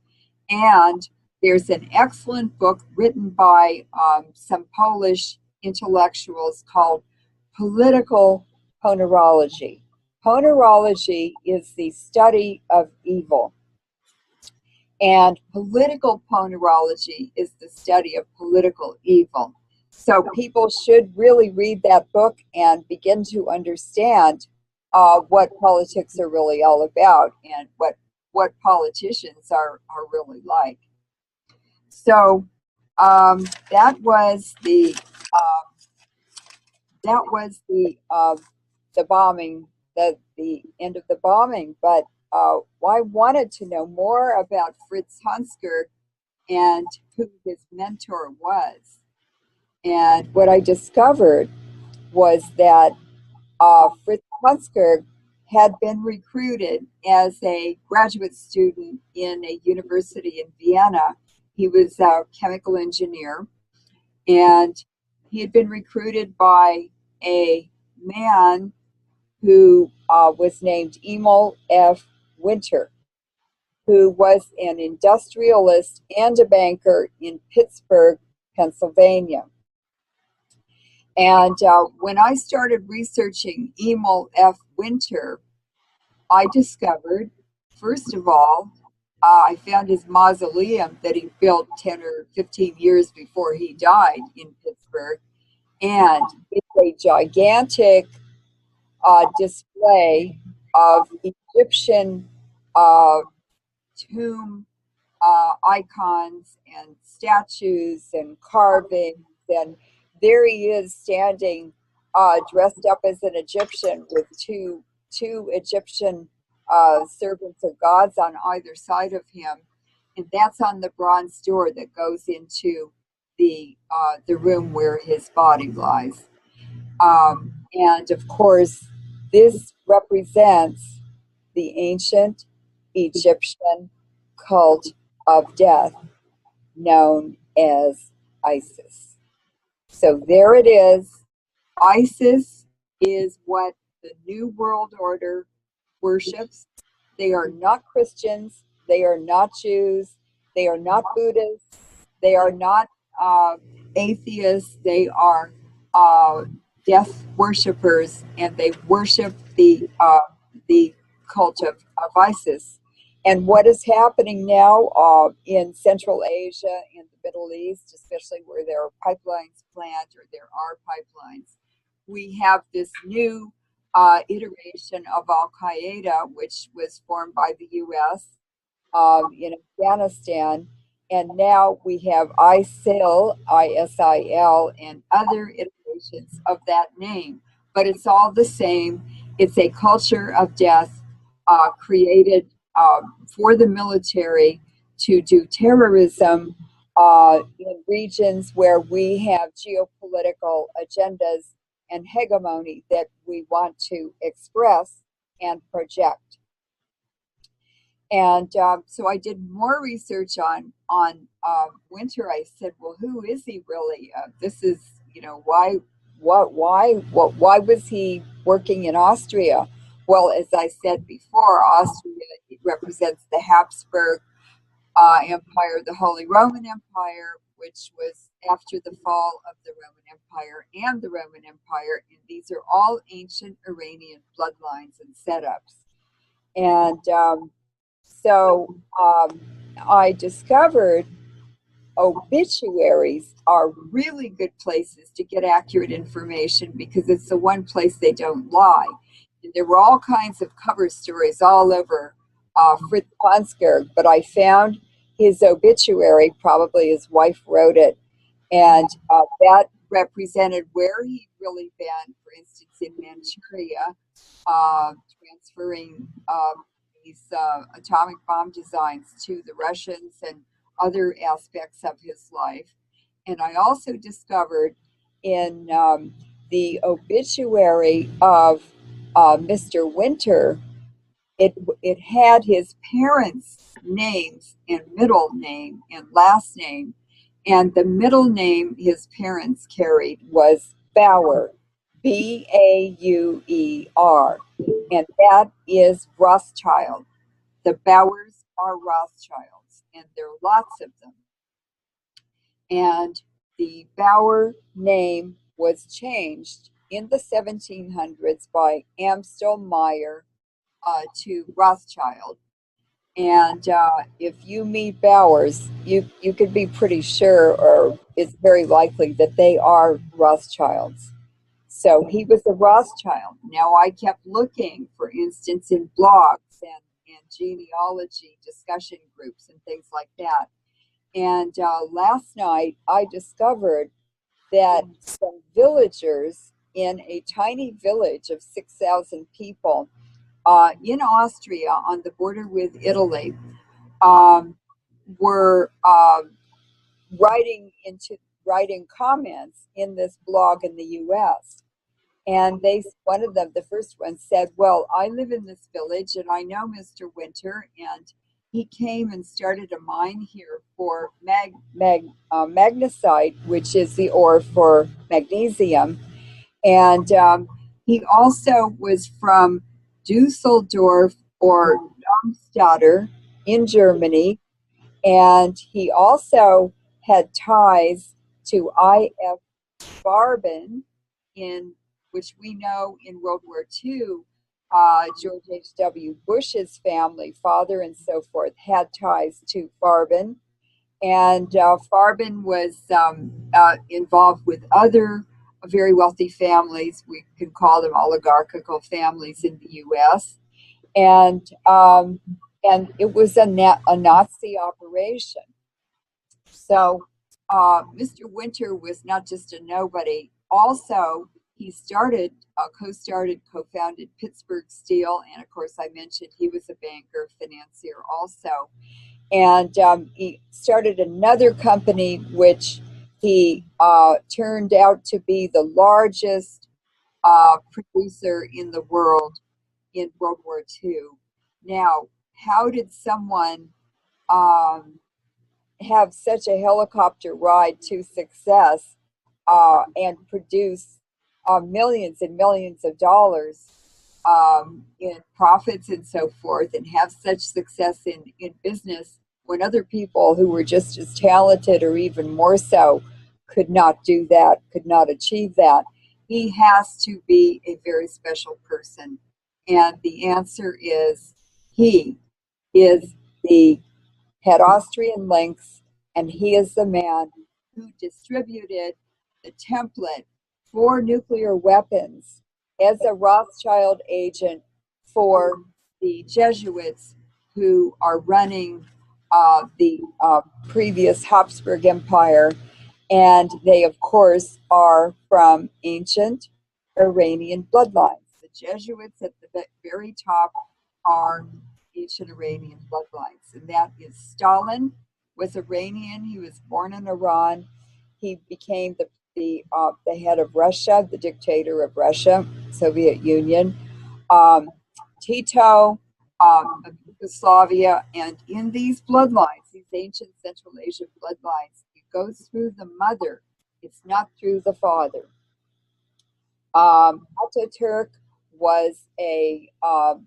And there's an excellent book written by some Polish intellectuals called Political Ponerology. Ponerology is the study of evil, and political ponerology is the study of political evil. So people should really read that book and begin to understand what politics are really all about and what politicians are really like. So that was the bombing, the end of the bombing. But I wanted to know more about Fritz Hunsker and who his mentor was. And what I discovered was that Fritz Hunsker had been recruited as a graduate student in a university in Vienna. He was a chemical engineer, and he had been recruited by a man who was named Emil F. Winter, who was an industrialist and a banker in Pittsburgh, Pennsylvania. And when I started researching Emil F. Winter, I discovered, first of all, I found his mausoleum that he built 10 or 15 years before he died in Pittsburgh. And it's a gigantic display of Egyptian tomb icons and statues and carvings. And there he is standing dressed up as an Egyptian with two Egyptian servants of gods on either side of him, and that's on the bronze door that goes into the room where his body lies. And of course, this represents the ancient Egyptian cult of death known as Isis. So there it is. Isis is what the New World Order worships. They are not Christians. They are not Jews. They are not Buddhists. They are not atheists. They are death worshippers, and they worship the cult of Isis. And what is happening now in Central Asia, in the Middle East, especially where there are pipelines planned or there are pipelines, we have this new iteration of Al Qaeda, which was formed by the U.S. In Afghanistan, and now we have ISIL, ISIL, and other iterations of that name. But it's all the same. It's a culture of death created for the military to do terrorism in regions where we have geopolitical agendas and hegemony that we want to express and project. And so I did more research on Winter. I said, well, who is he really? This is, why was he working in Austria? Well, as I said before, Austria represents the Habsburg Empire, the Holy Roman Empire, which was after the fall of the Roman Empire and the Roman Empire. And these are all ancient Iranian bloodlines and setups. And so I discovered obituaries are really good places to get accurate information because it's the one place they don't lie. And there were all kinds of cover stories all over Fritz Ponsberg, but I found his obituary, probably his wife wrote it, and that represented where he'd really been, for instance, in Manchuria, transferring these atomic bomb designs to the Russians and other aspects of his life. And I also discovered in the obituary of Mr. Winter, it had his parents' names and middle name and last name. And the middle name his parents carried was Bauer, Bauer. And that is Rothschild. The Bauers are Rothschilds, and there are lots of them. And the Bauer name was changed in the 1700s by Amstel Meyer to Rothschild. And if you meet Bauers, you could be pretty sure, or it's very likely, that they are Rothschilds. So he was a Rothschild. Now I kept looking, for instance, in blogs and genealogy discussion groups and things like that. And last night I discovered that some villagers in a tiny village of 6,000 people in Austria on the border with Italy were writing comments in this blog in the U.S. And one of them, the first one, said, well, I live in this village and I know Mr. Winter, and he came and started a mine here for magnesite, which is the ore for magnesium. And he also was from Dusseldorf or Darmstadt in Germany. And he also had ties to I.F. Farben, which we know in World War II, George H.W. Bush's family, father and so forth, had ties to Farben. And Farben was involved with other very wealthy families. We can call them oligarchical families in the U.S. And it was a Nazi operation. So Mr. Winter was not just a nobody. Also, he started, co-founded Pittsburgh Steel, and of course I mentioned he was a banker, financier also. And he started another company which he turned out to be the largest producer in the world in World War II. Now, how did someone have such a helicopter ride to success and produce millions and millions of dollars in profits and so forth, and have such success in business when other people who were just as talented or even more so could not do that, could not achieve that? He has to be a very special person. And the answer is he is the had Austrian links, and he is the man who distributed the template for nuclear weapons as a Rothschild agent for the Jesuits who are running the previous Habsburg Empire. And they, of course, are from ancient Iranian bloodlines. The Jesuits at the very top are ancient Iranian bloodlines, and that is Stalin was Iranian. He was born in Iran. He became the head of Russia, the dictator of Russia, Soviet Union. Tito of Yugoslavia, and in these bloodlines, these ancient Central Asian bloodlines, it goes through the mother. It's not through the father. Ataturk was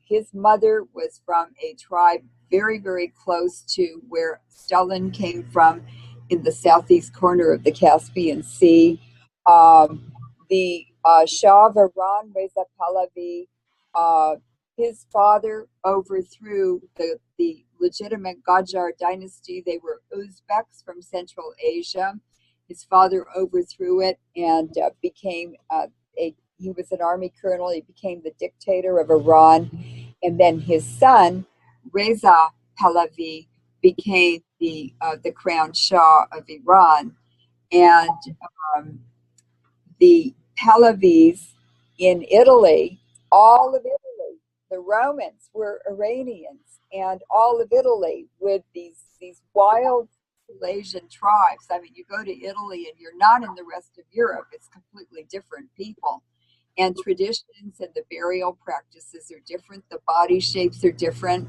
his mother was from a tribe very, very close to where Stalin came from in the southeast corner of the Caspian Sea. The Shah of Iran, Reza Pahlavi, his father overthrew the legitimate Qajar dynasty. They were Uzbeks from Central Asia. His father overthrew it and became he was an army colonel. He became the dictator of Iran. And then his son, Reza Pahlavi, became the crowned Shah of Iran. And the Pahlavis in Italy, all of Italy, the Romans were Iranians, and all of Italy with these wild Asian tribes. I mean, you go to Italy and you're not in the rest of Europe. It's completely different people. And traditions and the burial practices are different. The body shapes are different.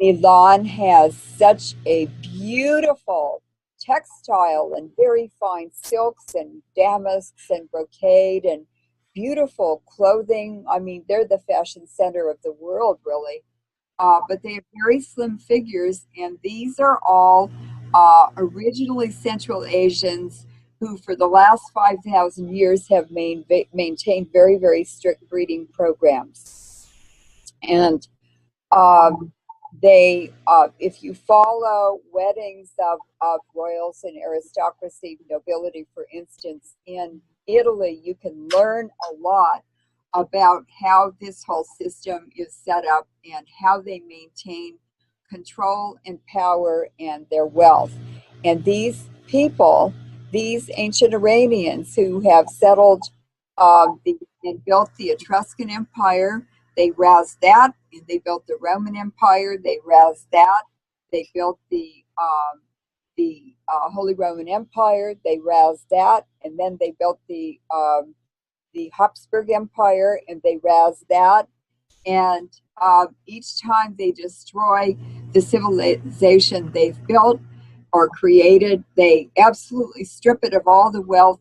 Milan has such a beautiful textile and very fine silks and damasks and brocade and beautiful clothing. I mean, they're the fashion center of the world, really. But they have very slim figures, and these are all originally Central Asians who for the last 5,000 years have maintained very, very strict breeding programs. And if you follow weddings of royals and aristocracy, nobility, for instance, in Italy, you can learn a lot about how this whole system is set up and how they maintain control and power and their wealth. And these people, these ancient Iranians who have settled and built the Etruscan Empire, they roused that, and they built the Roman Empire. They roused that. They built the Holy Roman Empire. They roused that, and then they built the Habsburg Empire, and they roused that. And each time they destroy the civilization they've built or created, they absolutely strip it of all the wealth,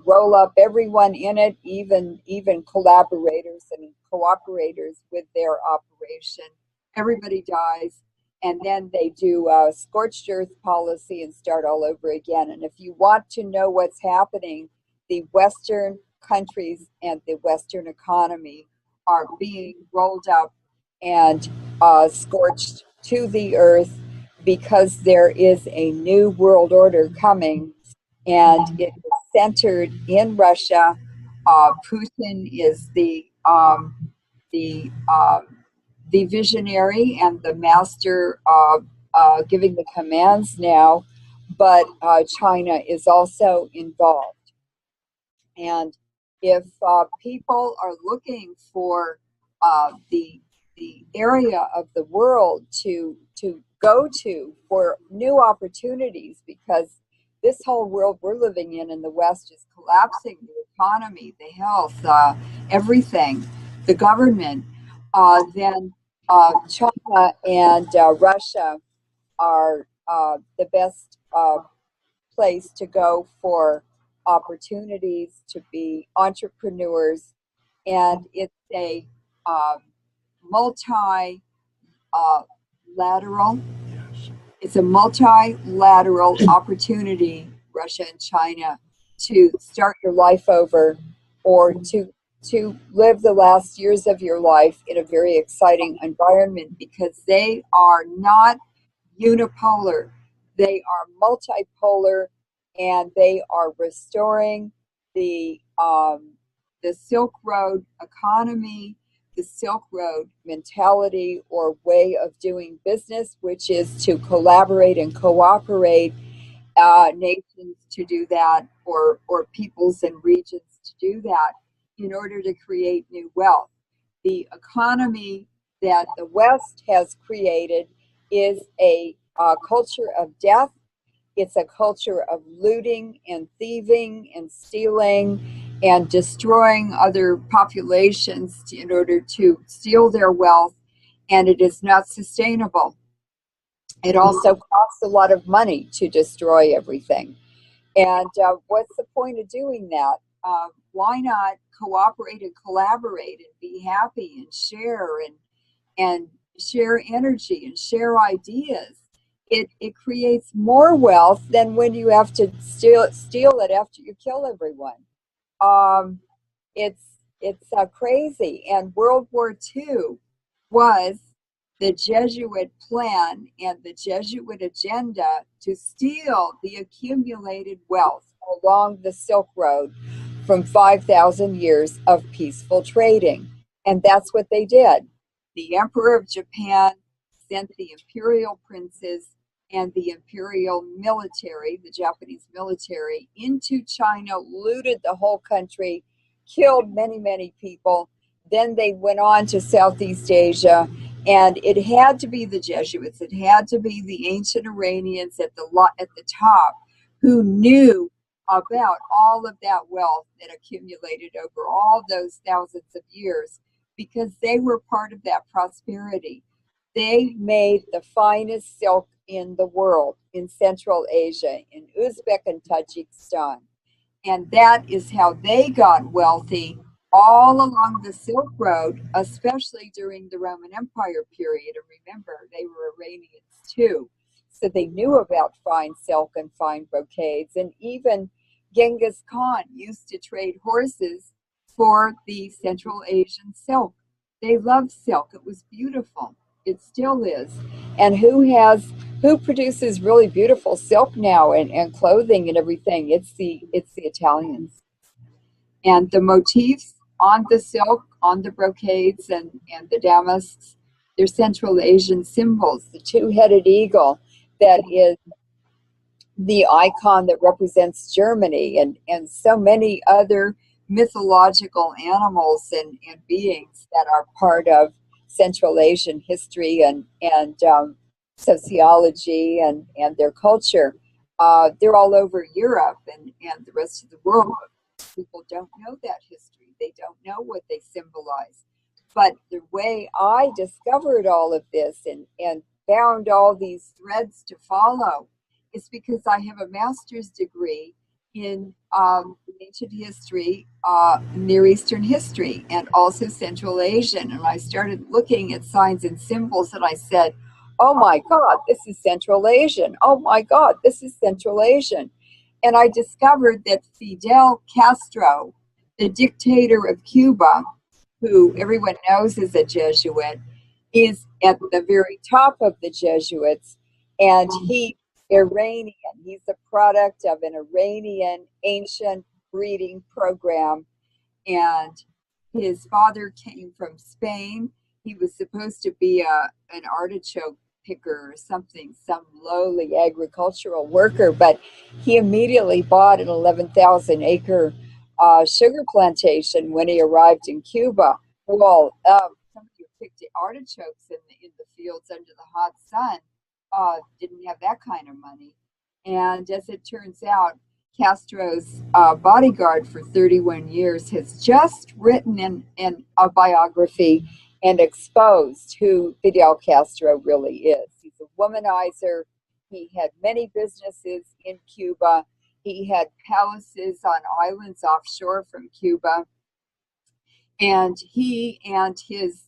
roll up everyone in it, even collaborators and cooperators with their operation. Everybody dies, and then they do a scorched earth policy and start all over again. And if you want to know what's happening, the Western countries and the Western economy are being rolled up and scorched to the earth, because there is a new world order coming, and it is centered in Russia. Putin is the visionary and the master of giving the commands now, but China is also involved. And if people are looking for the area of the world to go to for new opportunities, because this whole world we're living in the West is collapsing, the economy, the health, everything, the government, then China and Russia are the best place to go for opportunities to be entrepreneurs. And it's a multi lateral. It's a multilateral opportunity, Russia and China, to start your life over, or to live the last years of your life in a very exciting environment, because they are not unipolar. They are multipolar, and they are restoring the Silk Road economy, the Silk Road mentality or way of doing business, which is to collaborate and cooperate, nations to do that, or peoples and regions to do that in order to create new wealth. The economy that the West has created is a culture of death. It's a culture of looting and thieving and stealing and destroying other populations in order to steal their wealth, and it is not sustainable. It also costs a lot of money to destroy everything. And what's the point of doing that? Why not cooperate and collaborate and be happy and share energy and share ideas? It creates more wealth than when you have to steal it after you kill everyone. It's crazy. And World War II was the Jesuit plan and the Jesuit agenda to steal the accumulated wealth along the Silk Road from 5,000 years of peaceful trading. And that's what they did. The Emperor of Japan sent the imperial princes and the imperial military, the Japanese military, into China, looted the whole country, killed many, many people. Then they went on to Southeast Asia, and it had to be the Jesuits, it had to be the ancient Iranians at the top, who knew about all of that wealth that accumulated over all those thousands of years, because they were part of that prosperity. They made the finest silk in the world, in Central Asia, in Uzbek and Tajikistan. And that is how they got wealthy all along the Silk Road, especially during the Roman Empire period. And remember, they were Iranians too. So they knew about fine silk and fine brocades. And even Genghis Khan used to trade horses for the Central Asian silk. They loved silk. It was beautiful. It still is. And who produces really beautiful silk now, and clothing and everything? It's the Italians. And the motifs on the silk, on the brocades and the damasks, they're Central Asian symbols. The two-headed eagle, that is the icon that represents Germany, and so many other mythological animals and beings that are part of Central Asian history and sociology and their culture. They're all over Europe and the rest of the world. People don't know that history. They don't know what they symbolize. But the way I discovered all of this and found all these threads to follow is because I have a master's degree in ancient history, Near Eastern history, and also Central Asian. And I started looking at signs and symbols, and I said, oh my God, this is Central Asian. Oh my God, this is Central Asian. And I discovered that Fidel Castro, the dictator of Cuba, who everyone knows is a Jesuit, is at the very top of the Jesuits, and he's Iranian. He's a product of an Iranian ancient breeding program, and his father came from Spain. He was supposed to be an artichoke picker or something, some lowly agricultural worker, but he immediately bought an 11,000 acre sugar plantation when he arrived in Cuba. Well, somebody who picked artichokes in the fields under the hot sun didn't have that kind of money. And as it turns out, Castro's bodyguard for 31 years has just written in a biography and exposed who Fidel Castro really is. He's a womanizer. He had many businesses in Cuba. He had palaces on islands offshore from Cuba. And he and his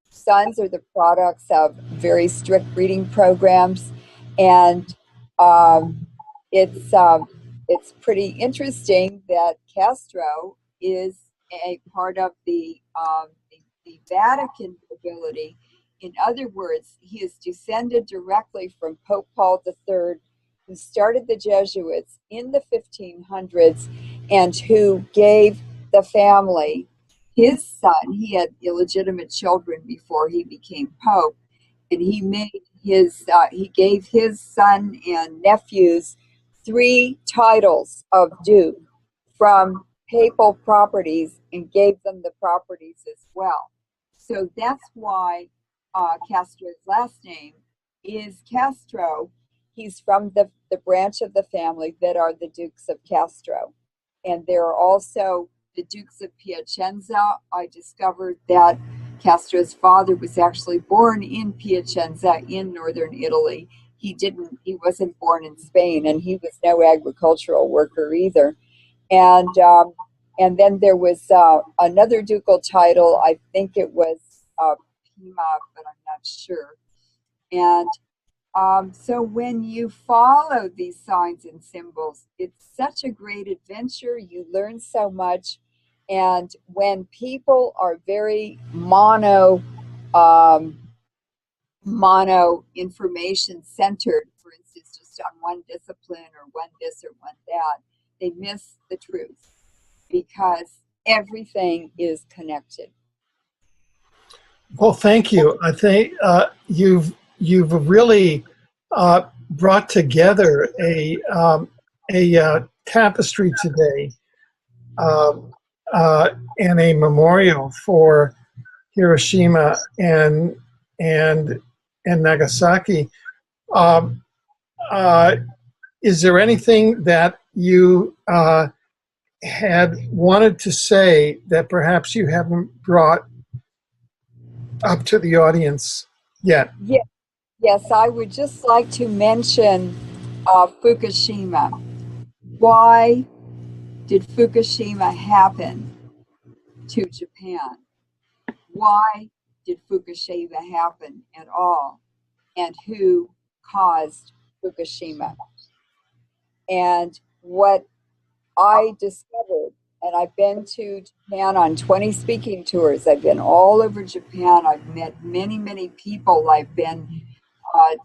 sons are the products of very strict breeding programs. And it's pretty interesting that Castro is a part of the Vatican nobility. In other words, he is descended directly from Pope Paul III, who started the Jesuits in the 1500s and who gave the family his son. He had illegitimate children before he became Pope, and he gave his son and nephews 3 titles of Duke from papal properties and gave them the properties as well. So that's why Castro's last name is Castro. He's from the branch of the family that are the Dukes of Castro. And there are also the Dukes of Piacenza. I discovered that Castro's father was actually born in Piacenza in northern Italy. He wasn't born in Spain, and he was no agricultural worker either. And then there was another ducal title. I think it was Pima, but I'm not sure. And so when you follow these signs and symbols, it's such a great adventure. You learn so much. And when people are very mono information centered, for instance, just on one discipline or one this or one that, they miss the truth because everything is connected. Well, thank you. I think you've really brought together a tapestry today and a memorial for Hiroshima and Nagasaki. Is there anything that you had wanted to say that perhaps you haven't brought up to the audience yet? Yes, I would just like to mention Fukushima. Why did Fukushima happen to Japan? Why did Fukushima happen at all? And who caused Fukushima? And what I discovered, and I've been to Japan on 20 speaking tours. I've been all over Japan. I've met many, many people. I've been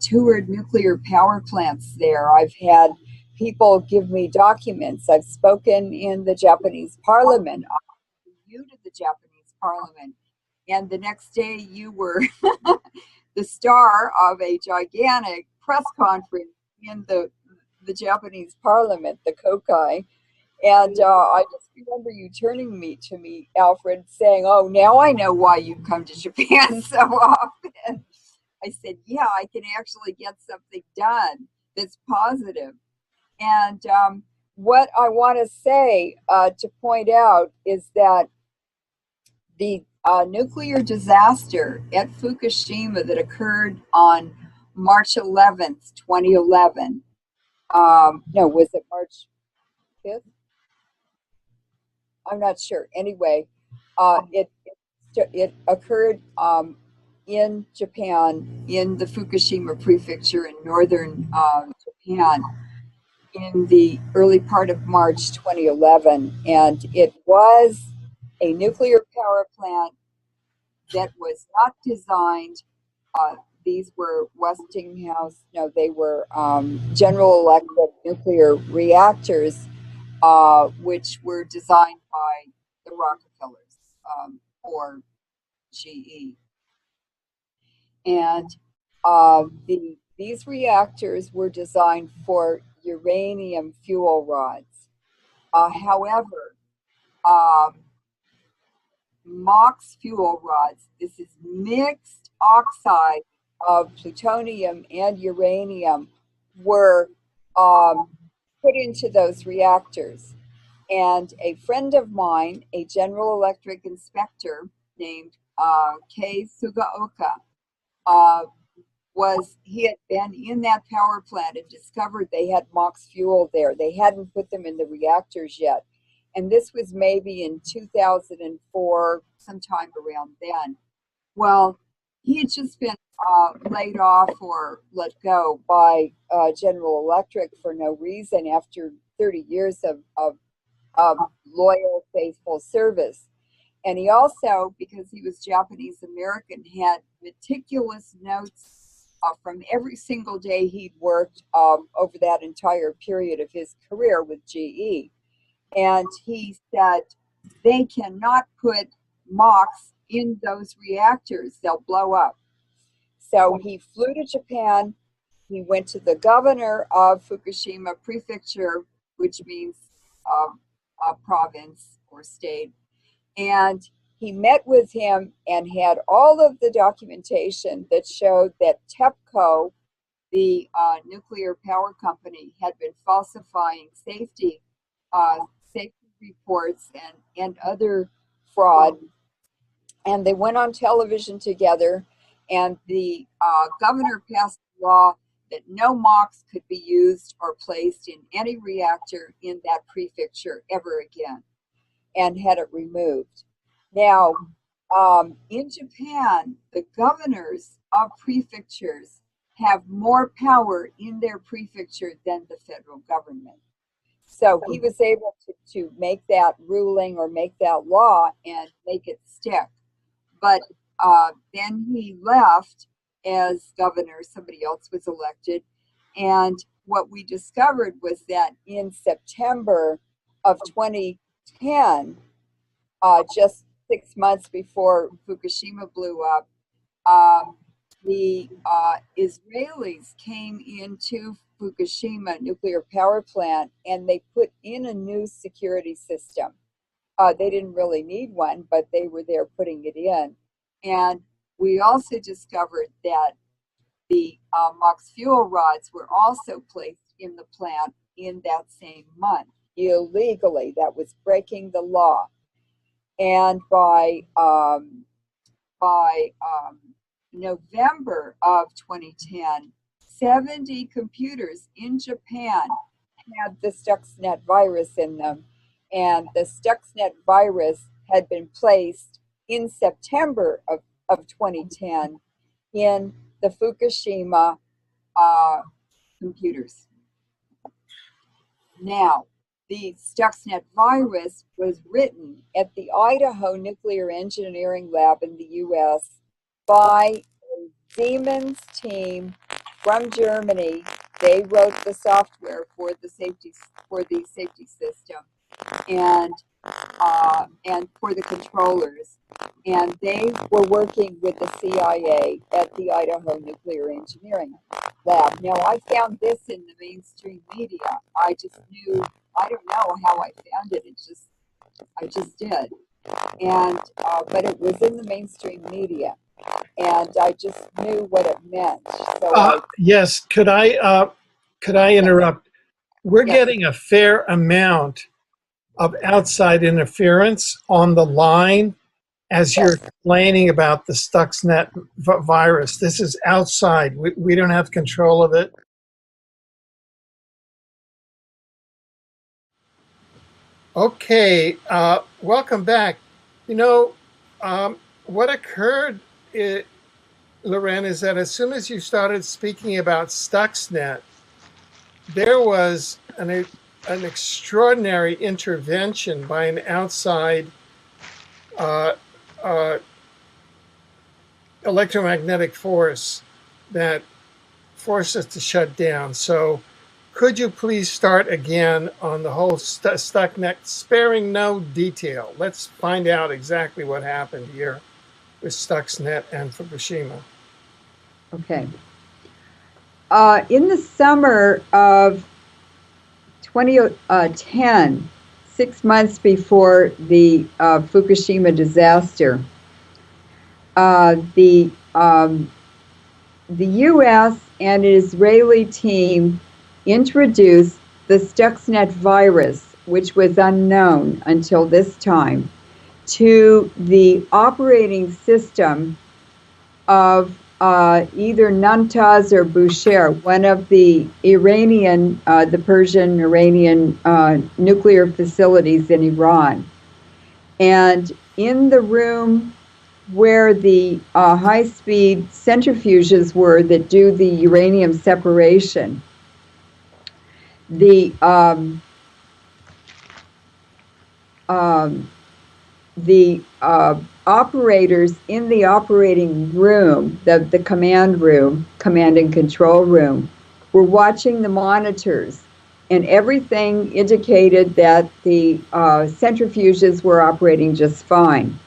toured nuclear power plants there. I've had people give me documents. I've spoken in the Japanese parliament. I'm new to the Japanese parliament. And the next day you were the star of a gigantic press conference in the Japanese parliament, the Kokai. And I just remember you turning to me, Alfred, saying, "Oh, now I know why you come to Japan so often." I said, "Yeah, I can actually get something done that's positive." And what I want to say to point out is that the nuclear disaster at Fukushima that occurred on March 11th, 2011, no, was it March 5th? I'm not sure. Anyway, it occurred in Japan, in the Fukushima prefecture in northern Japan, in the early part of March 2011, and it was a nuclear power plant that was not designed. These were Westinghouse. No, they were General Electric nuclear reactors, which were designed by the Rockefellers or GE. And these reactors were designed for uranium fuel rods. However, um, MOX fuel rods. This is mixed oxide of plutonium and uranium were put into those reactors. And a friend of mine, a General Electric inspector named Kei Sugaoka, he had been in that power plant and discovered they had MOX fuel there. They hadn't put them in the reactors yet. And this was maybe in 2004, sometime around then. Well, he had just been laid off or let go by General Electric for no reason after 30 years of loyal, faithful service. And he also, because he was Japanese American, had meticulous notes from every single day he'd worked over that entire period of his career with GE. And he said, they cannot put MOX in those reactors, they'll blow up. So he flew to Japan. He went to the governor of Fukushima Prefecture, which means a province or state. And he met with him and had all of the documentation that showed that TEPCO, the nuclear power company, had been falsifying safety reports and other fraud. And they went on television together, and the governor passed a law that no MOX could be used or placed in any reactor in that prefecture ever again, and had it removed. Now, in Japan, the governors of prefectures have more power in their prefecture than the federal government. So he was able to make that ruling or make that law and make it stick. But then he left as governor, somebody else was elected. And what we discovered was that in September of 2010, just 6 months before Fukushima blew up, the Israelis came into Fukushima nuclear power plant and they put in a new security system. They didn't really need one, but they were there putting it in. And we also discovered that the MOX fuel rods were also placed in the plant in that same month, illegally. That was breaking the law. And by November of 2010, 70 computers in Japan had the Stuxnet virus in them. And the Stuxnet virus had been placed in September of 2010 in the Fukushima computers. Now, the Stuxnet virus was written at the Idaho Nuclear Engineering Lab in the US by a Siemens team from Germany. They wrote the software for the safety system and for the controllers. And they were working with the CIA at the Idaho Nuclear Engineering Lab. Now, I found this in the mainstream media. I just knew, I don't know how I found it. I just did. And, but it was in the mainstream media. And I just knew what it meant. So yes, could I interrupt? We're Yes. getting a fair amount of outside interference on the line as you're explaining about the Stuxnet virus. This is outside. We don't have control of it. Okay, welcome back. You know, what occurred, Leuren, is that as soon as you started speaking about Stuxnet, there was an extraordinary intervention by an outside electromagnetic force that forced us to shut down. So could you please start again on the whole Stuxnet, sparing no detail? Let's find out exactly what happened here with Stuxnet and Fukushima. Okay. In the summer of 2010, 6 months before the Fukushima disaster, the U.S. and an Israeli team introduced the Stuxnet virus, which was unknown until this time, to the operating system of either Natanz or Bushehr, one of the Iranian, the Persian Iranian nuclear facilities in Iran. And in the room where the high-speed centrifuges were that do the uranium separation, the operators in the operating room, the command room, command and control room, were watching the monitors, and everything indicated that the centrifuges were operating just fine.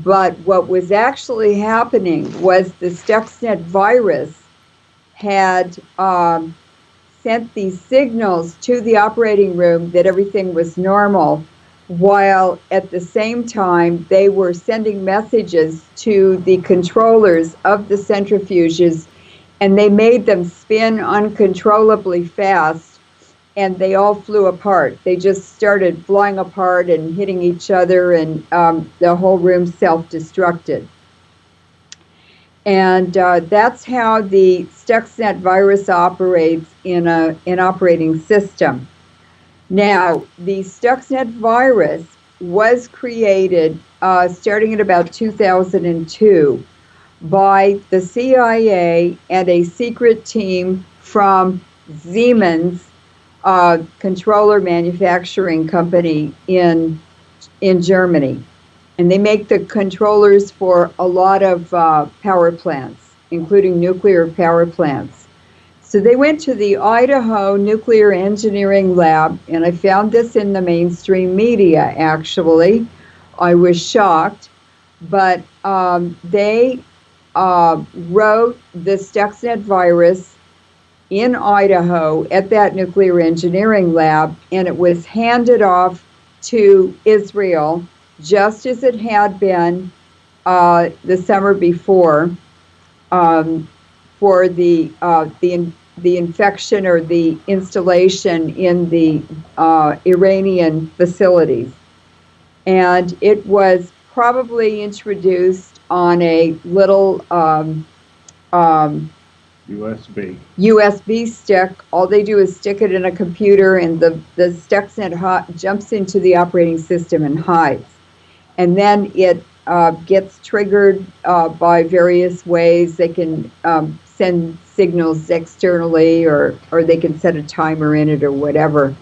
But what was actually happening was the Stuxnet virus had sent these signals to the operating room that everything was normal, while at the same time they were sending messages to the controllers of the centrifuges, and they made them spin uncontrollably fast, and they all flew apart. They just started flying apart and hitting each other, and the whole room self-destructed. And that's how the Stuxnet virus operates in an operating system. Now, the Stuxnet virus was created starting at about 2002 by the CIA and a secret team from Siemens, controller manufacturing company in Germany. And they make the controllers for a lot of power plants, including nuclear power plants. So they went to the Idaho Nuclear Engineering Lab, and I found this in the mainstream media, actually. I was shocked, but they wrote the Stuxnet virus in Idaho at that nuclear engineering lab, and it was handed off to Israel just as it had been the summer before for the infection or the installation in the Iranian facilities. And it was probably introduced on a little USB stick. All they do is stick it in a computer, and the Stuxnet jumps into the operating system and hides. And then it gets triggered by various ways. They can send signals externally, or they can set a timer in it or whatever.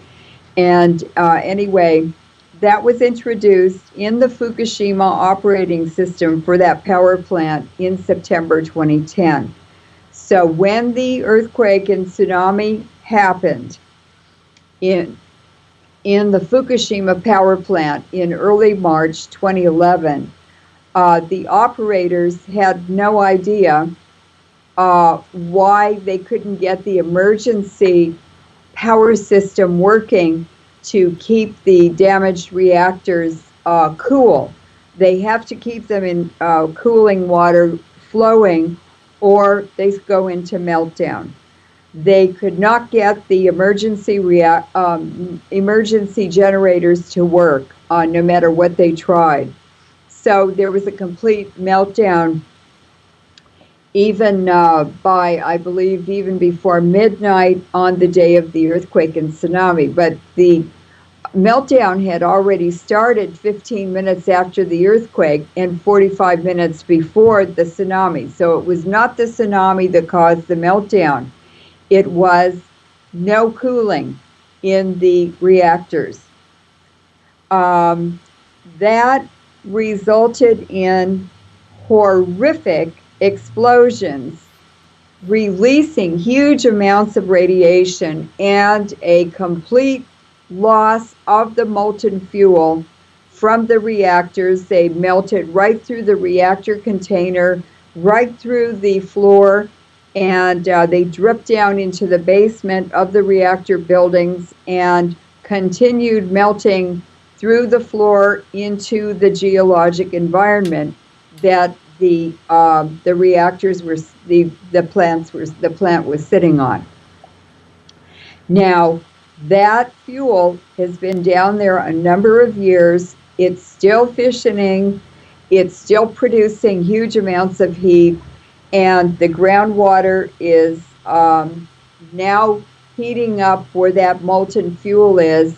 And anyway, that was introduced in the Fukushima operating system for that power plant in September 2010. So when the earthquake and tsunami happened in the Fukushima power plant in early March 2011, the operators had no idea why they couldn't get the emergency power system working to keep the damaged reactors cool. They have to keep them in cooling water flowing, or they go into meltdown. They could not get the emergency generators to work no matter what they tried. So there was a complete meltdown, even by, I believe, even before midnight on the day of the earthquake and tsunami. But the meltdown had already started 15 minutes after the earthquake and 45 minutes before the tsunami. So it was not the tsunami that caused the meltdown. It was no cooling in the reactors. That resulted in horrific explosions, releasing huge amounts of radiation and a complete loss of the molten fuel from the reactors. They melted right through the reactor container, right through the floor, and they dripped down into the basement of the reactor buildings and continued melting through the floor into the geologic environment that the reactors were, the plant was sitting on. Now, that fuel has been down there a number of years. It's still fissioning. It's still producing huge amounts of heat, and the groundwater is now heating up where that molten fuel is,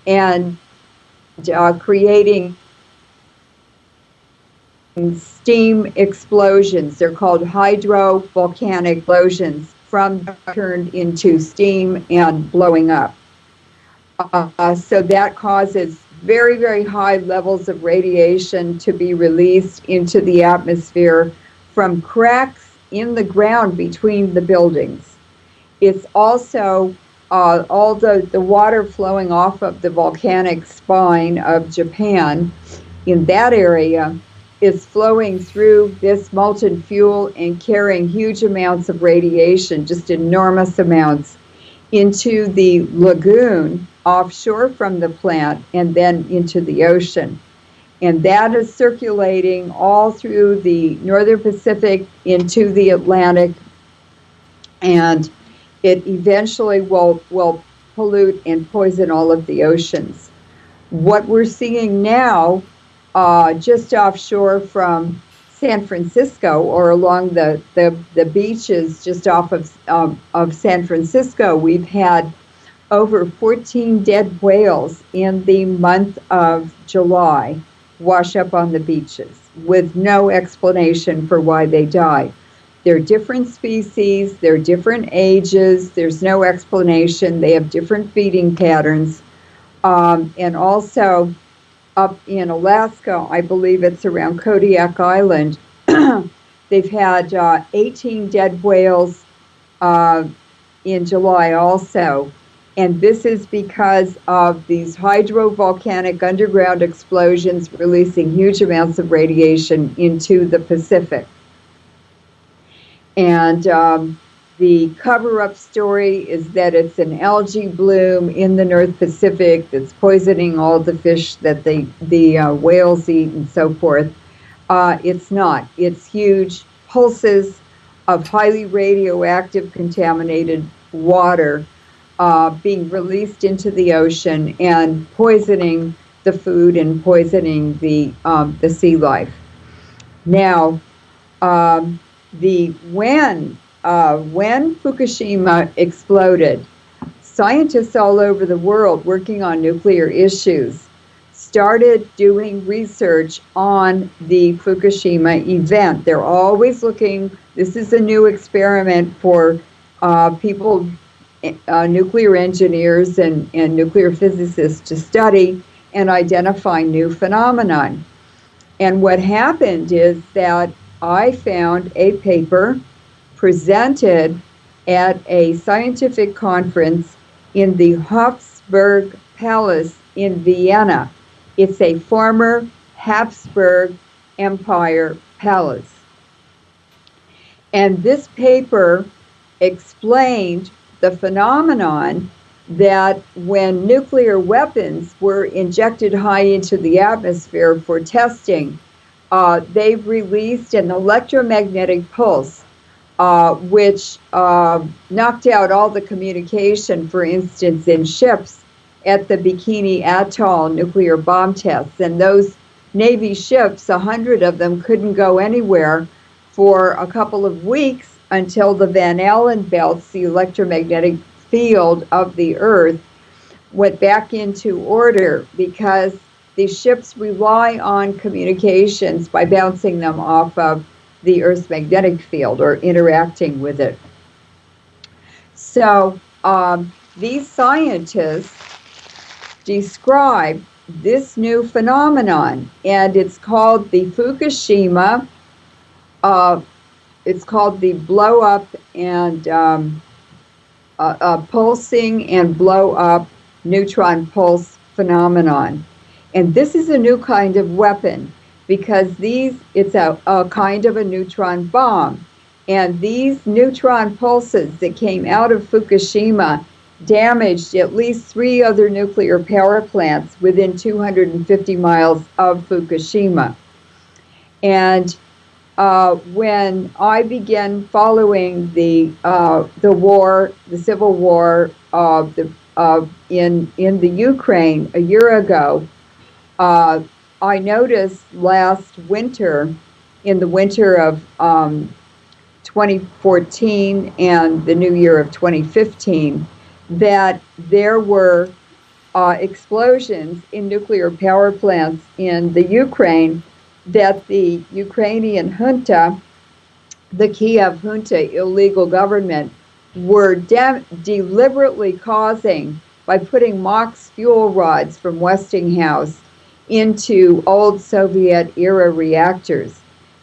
and creating steam explosions. They're called hydrovolcanic explosions, from turned into steam and blowing up. So that causes very, very high levels of radiation to be released into the atmosphere from cracks in the ground between the buildings. It's also all the water flowing off of the volcanic spine of Japan in that area is flowing through this molten fuel and carrying huge amounts of radiation, just enormous amounts, into the lagoon offshore from the plant and then into the ocean. And that is circulating all through the northern Pacific into the Atlantic, and it eventually will pollute and poison all of the oceans. What we're seeing now, just offshore from San Francisco, or along the beaches just off of San Francisco, we've had over 14 dead whales in the month of July wash up on the beaches with no explanation for why they died. They're different species, they're different ages, there's no explanation, they have different feeding patterns. And also up in Alaska, I believe it's around Kodiak Island, they've had 18 dead whales in July also. And this is because of these hydrovolcanic underground explosions releasing huge amounts of radiation into the Pacific. And the cover-up story is that it's an algae bloom in the North Pacific that's poisoning all the fish that the whales eat and so forth. It's not. It's huge pulses of highly radioactive contaminated water being released into the ocean and poisoning the food and poisoning the sea life. Now, when Fukushima exploded, scientists all over the world working on nuclear issues started doing research on the Fukushima event. They're always looking. This is a new experiment for people, nuclear engineers and nuclear physicists, to study and identify new phenomenon. And what happened is that I found a paper presented at a scientific conference in the Hofburg Palace in Vienna. It's a former Habsburg Empire palace. And this paper explained the phenomenon that when nuclear weapons were injected high into the atmosphere for testing, they've released an electromagnetic pulse, which knocked out all the communication, for instance, in ships at the Bikini Atoll nuclear bomb tests. And those Navy ships, 100 of them, couldn't go anywhere for a couple of weeks until the Van Allen belts, the electromagnetic field of the Earth, went back into order, because the ships rely on communications by bouncing them off of the Earth's magnetic field or interacting with it. So these scientists describe this new phenomenon, and it's called the Fukushima. It's called the blow up and pulsing and blow up neutron pulse phenomenon. And this is a new kind of weapon, because it's a kind of a neutron bomb. And these neutron pulses that came out of Fukushima damaged at least 3 other nuclear power plants within 250 miles of Fukushima. And when I began following the war, the civil war in the Ukraine a year ago, I noticed last winter, in the winter of 2014 and the new year of 2015, that there were explosions in nuclear power plants in the Ukraine, that the Ukrainian junta, the Kiev junta, illegal government, were deliberately causing by putting MOX fuel rods from Westinghouse into old Soviet-era reactors.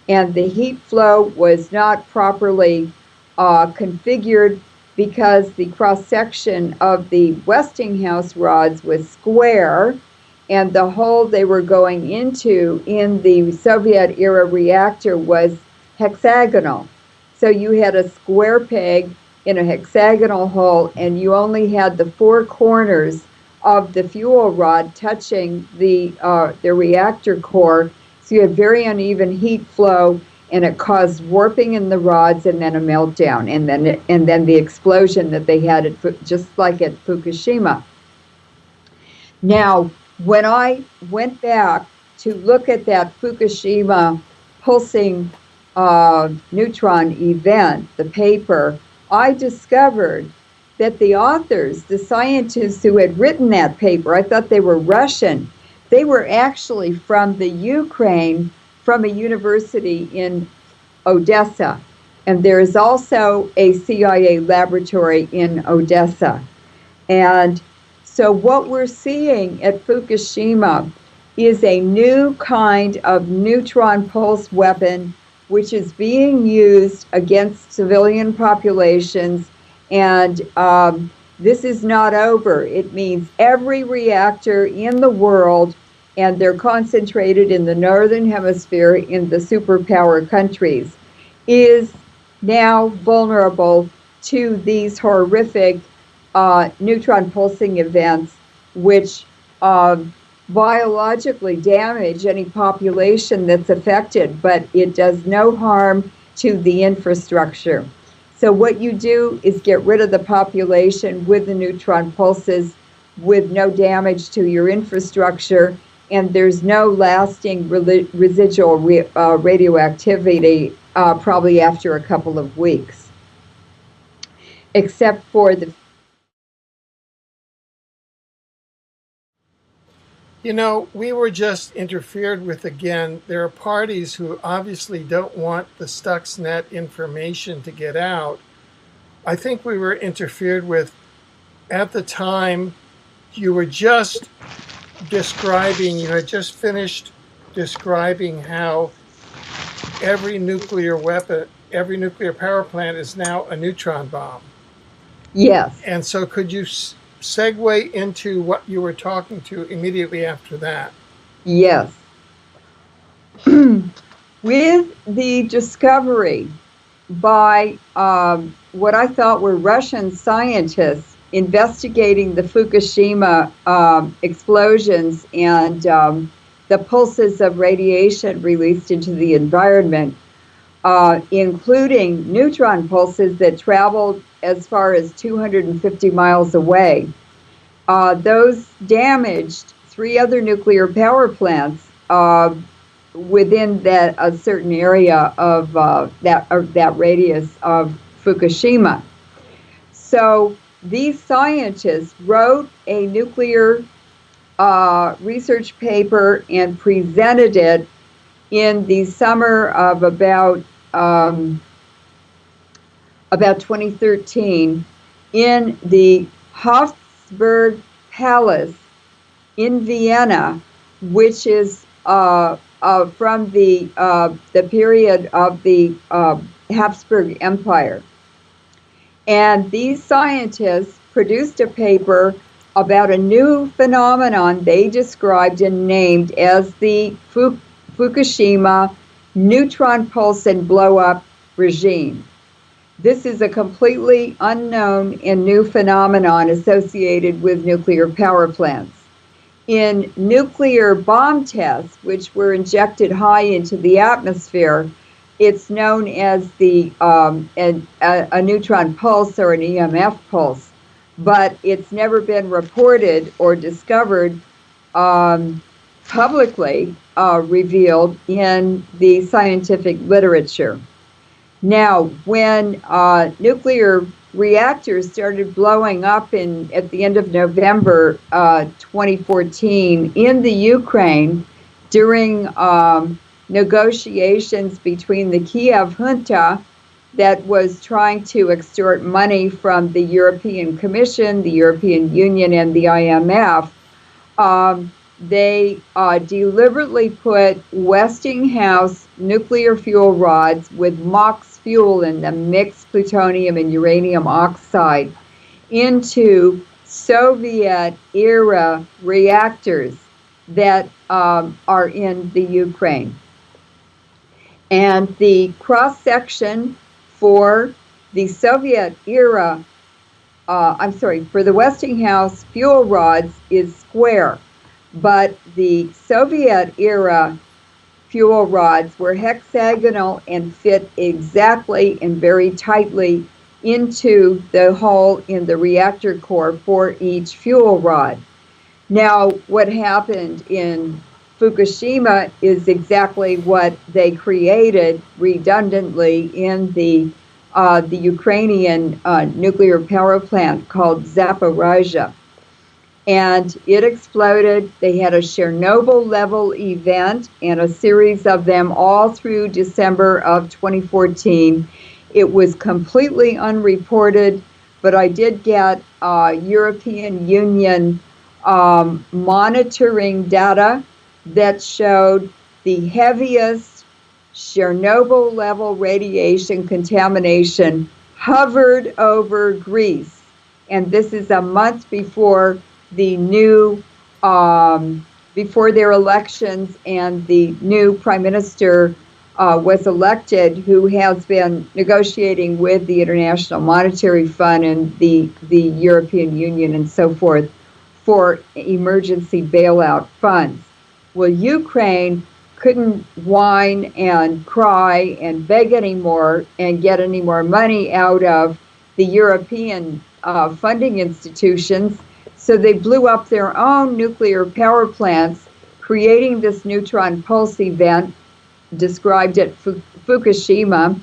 And the heat flow was not properly configured because the cross-section of the Westinghouse rods was square, and the hole they were going into in the Soviet-era reactor was hexagonal. So you had a square peg in a hexagonal hole, and you only had the 4 corners of the fuel rod touching the reactor core. So you had very uneven heat flow, and it caused warping in the rods, and then a meltdown, and then the explosion that they had just like at Fukushima. Now, when I went back to look at that Fukushima pulsing neutron event, the paper, I discovered that the authors, the scientists who had written that paper, I thought they were Russian. They were actually from the Ukraine, from a university in Odessa. And there is also a CIA laboratory in Odessa. And so what we're seeing at Fukushima is a new kind of neutron pulse weapon, which is being used against civilian populations. And this is not over. It means every reactor in the world, and they're concentrated in the Northern Hemisphere in the superpower countries, is now vulnerable to these horrific neutron pulsing events, which biologically damage any population that's affected, but it does no harm to the infrastructure. So what you do is get rid of the population with the neutron pulses with no damage to your infrastructure, and there's no lasting residual radioactivity probably after a couple of weeks, except for the... You know, we were just interfered with again. There are parties who obviously don't want the Stuxnet information to get out. I think we were interfered with at the time. You were just describing, you had just finished describing how every nuclear weapon, every nuclear power plant is now a neutron bomb. Yes. And so could you segue into what you were talking to immediately after that? Yes. With the discovery by what I thought were Russian scientists investigating the Fukushima explosions and the pulses of radiation released into the environment, including neutron pulses that traveled as far as 250 miles away. Those damaged 3 other nuclear power plants within that a certain area of that radius of Fukushima. So these scientists wrote a nuclear research paper and presented it in the summer of about 2013 in the Hofburg Palace in Vienna, which is from the period of the Habsburg Empire. And these scientists produced a paper about a new phenomenon they described and named as the Fukushima neutron pulse and blow up regime. this is a completely unknown and new phenomenon associated with nuclear power plants. In nuclear bomb tests, which were injected high into the atmosphere, it's known as a neutron pulse or an EMF pulse, but it's never been reported or discovered publicly revealed in the scientific literature. Now, when nuclear reactors started blowing up at the end of November 2014 in the Ukraine during negotiations between the Kiev junta that was trying to extort money from the European Commission, the European Union, and the IMF, they deliberately put Westinghouse nuclear fuel rods with MOX fuel in them, mixed plutonium and uranium oxide, into Soviet-era reactors that are in the Ukraine. And the cross-section for the Soviet-era, for the Westinghouse fuel rods is square. But the Soviet-era fuel rods were hexagonal and fit exactly and very tightly into the hole in the reactor core for each fuel rod. Now, what happened in Fukushima is exactly what they created redundantly in the Ukrainian nuclear power plant called Zaporizhzhia. And it exploded. They had a Chernobyl-level event and a series of them all through December of 2014. It was completely unreported, but I did get European Union monitoring data that showed the heaviest Chernobyl-level radiation contamination hovered over Greece. And this is a month before the new, before their elections, and the new prime minister was elected, who has been negotiating with the International Monetary Fund and the European Union and so forth for emergency bailout funds. Well, Ukraine couldn't whine and cry and beg anymore and get any more money out of the European funding institutions. So they blew up their own nuclear power plants, creating this neutron pulse event, described at Fukushima.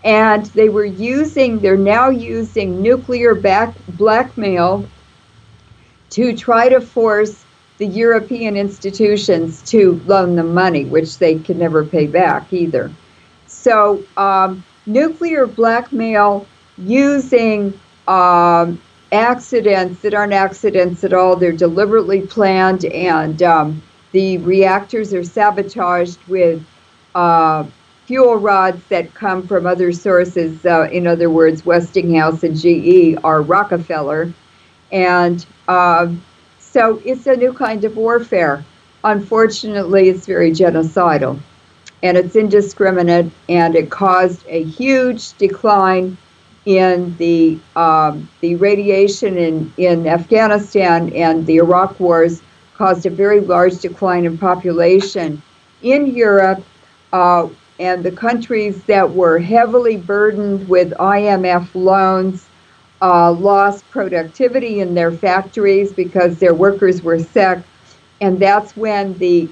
And they're now using nuclear blackmail to try to force the European institutions to loan them money, which they could never pay back either. So nuclear blackmail using accidents that aren't accidents at all. They're deliberately planned, and the reactors are sabotaged with fuel rods that come from other sources. In other words, Westinghouse and GE are Rockefeller. And so it's a new kind of warfare. Unfortunately, it's very genocidal, and it's indiscriminate, and it caused a huge decline in the radiation in Afghanistan, and the Iraq wars caused a very large decline in population in Europe, and the countries that were heavily burdened with IMF loans lost productivity in their factories because their workers were sick, and that's when the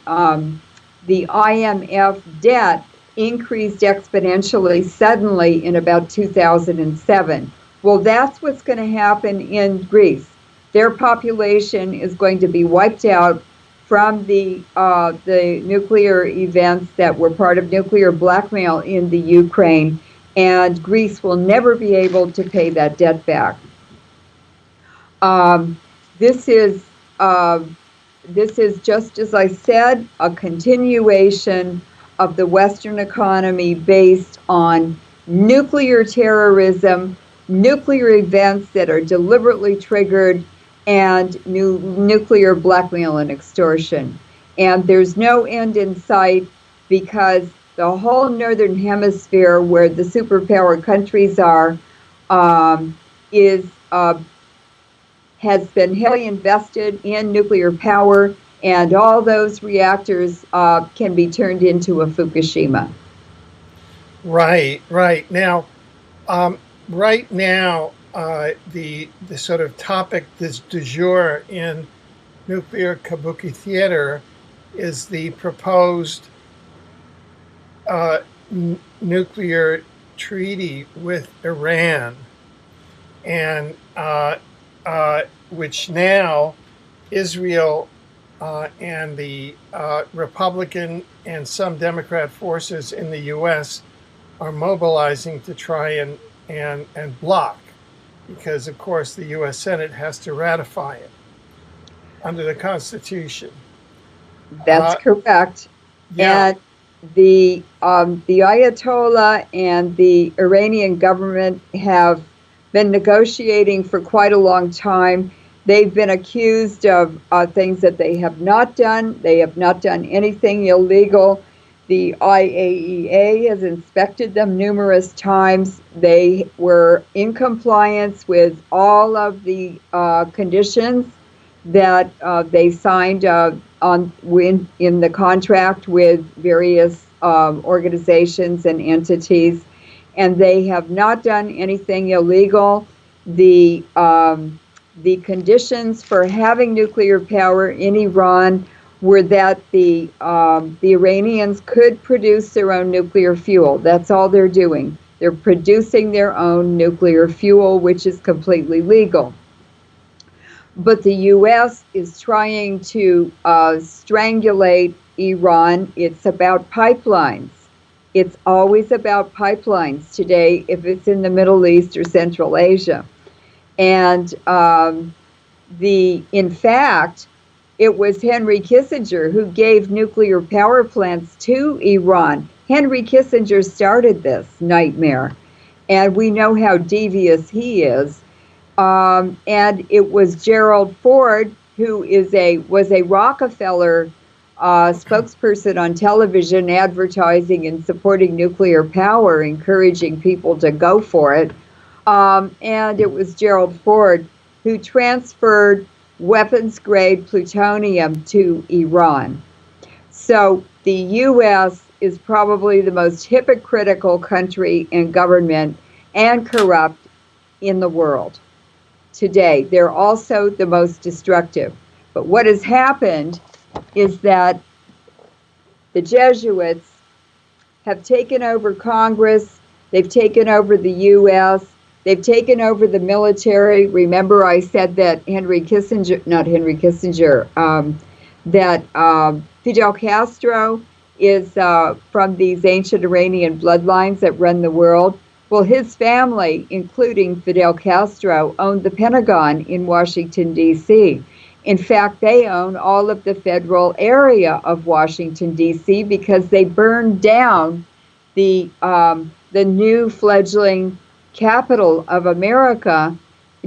IMF debt increased exponentially suddenly in about 2007. Well, that's what's going to happen in Greece. Their population is going to be wiped out from the nuclear events that were part of nuclear blackmail in the Ukraine, and Greece will never be able to pay that debt back. This is just, as I said, a continuation of the Western economy based on nuclear terrorism, nuclear events that are deliberately triggered, and nuclear blackmail and extortion. And there's no end in sight, because the whole northern hemisphere where the superpower countries are is has been heavily invested in nuclear power, and all those reactors can be turned into a Fukushima. Right, right. Now, right now, the sort of topic du jour in nuclear Kabuki theater is the proposed nuclear treaty with Iran, and which now Israel and the Republican and some Democrat forces in the U.S. are mobilizing to try and block, because of course the U.S. Senate has to ratify it under the Constitution. That's correct. Yeah. And the Ayatollah and the Iranian government have been negotiating for quite a long time. They've been accused of things that they have not done. They have not done anything illegal. The IAEA has inspected them numerous times. They were in compliance with all of the conditions that they signed in the contract with various organizations and entities, and they have not done anything illegal. The conditions for having nuclear power in Iran were that the Iranians could produce their own nuclear fuel. That's all they're doing. They're producing their own nuclear fuel, which is completely legal. But the U.S. is trying to strangulate Iran. It's about pipelines. It's always about pipelines today if it's in the Middle East or Central Asia. And in fact, it was Henry Kissinger who gave nuclear power plants to Iran. Henry Kissinger started this nightmare, and we know how devious he is. And it was Gerald Ford, who was a Rockefeller spokesperson on television, advertising and supporting nuclear power, encouraging people to go for it. And it was Gerald Ford who transferred weapons-grade plutonium to Iran. So the U.S. is probably the most hypocritical country in government and corrupt in the world today. They're also the most destructive. But what has happened is that the Jesuits have taken over Congress, they've taken over the U.S., they've taken over the military. Remember, I said that that Fidel Castro is from these ancient Iranian bloodlines that run the world. Well, his family, including Fidel Castro, owned the Pentagon in Washington, D.C. In fact, they own all of the federal area of Washington, D.C. because they burned down the new fledgling capital of America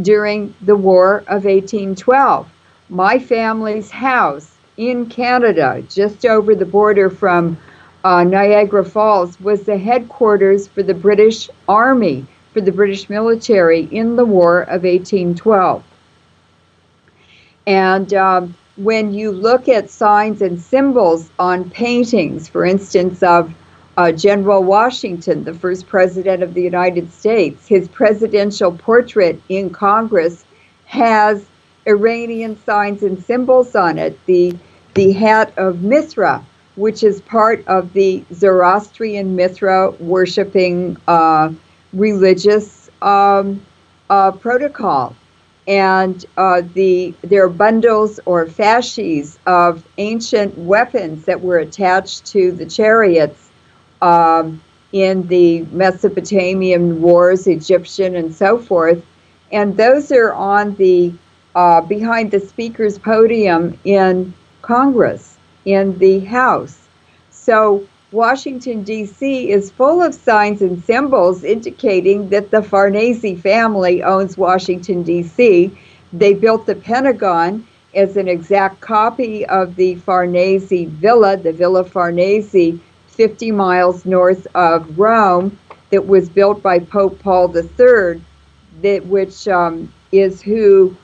during the War of 1812. My family's house in Canada, just over the border from Niagara Falls, was the headquarters for the British Army, for the British military in the War of 1812. And when you look at signs and symbols on paintings, for instance, of General Washington, the first president of the United States, his presidential portrait in Congress has Iranian signs and symbols on it. The hat of Mithra, which is part of the Zoroastrian Mithra worshiping religious protocol. And there are bundles or fasces of ancient weapons that were attached to the chariots in the Mesopotamian wars, Egyptian and so forth. And those are on the behind the speaker's podium in Congress, in the House. So Washington, D.C. is full of signs and symbols indicating that the Farnese family owns Washington, D.C. They built the Pentagon as an exact copy of the Farnese villa, the Villa Farnese, 50 miles north of Rome that was built by Pope Paul III, which is who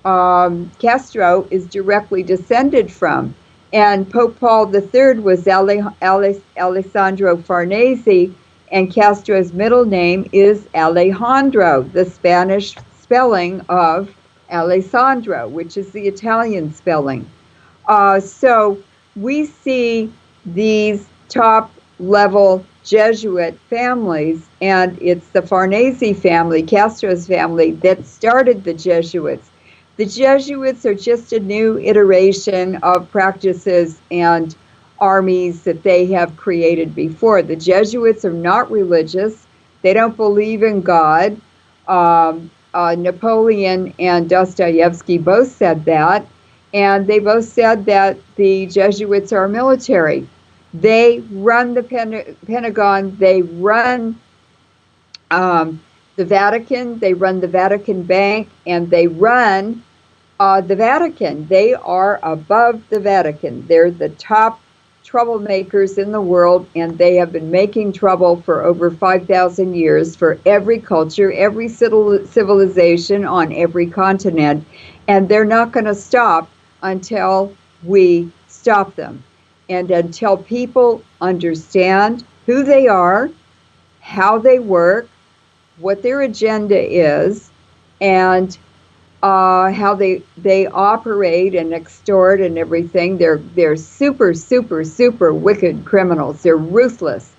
Castro is directly descended from. And Pope Paul III was Alessandro Farnese, and Castro's middle name is Alejandro, the Spanish spelling of Alessandro, which is the Italian spelling. So we see these top level Jesuit families, and it's the Farnese family, Castro's family, that started the Jesuits. The Jesuits are just a new iteration of practices and armies that they have created before. The Jesuits are not religious. They don't believe in God. Napoleon and Dostoevsky both said that, and they both said that the Jesuits are military. They run the Pentagon, they run the Vatican, they run the Vatican Bank, and they run the Vatican. They are above the Vatican. They're the top troublemakers in the world, and they have been making trouble for over 5,000 years for every culture, every civilization on every continent, and they're not going to stop until we stop them, and until people understand who they are, how they work, what their agenda is, and how they operate and extort and everything. They're super, super, super wicked criminals. They're ruthless,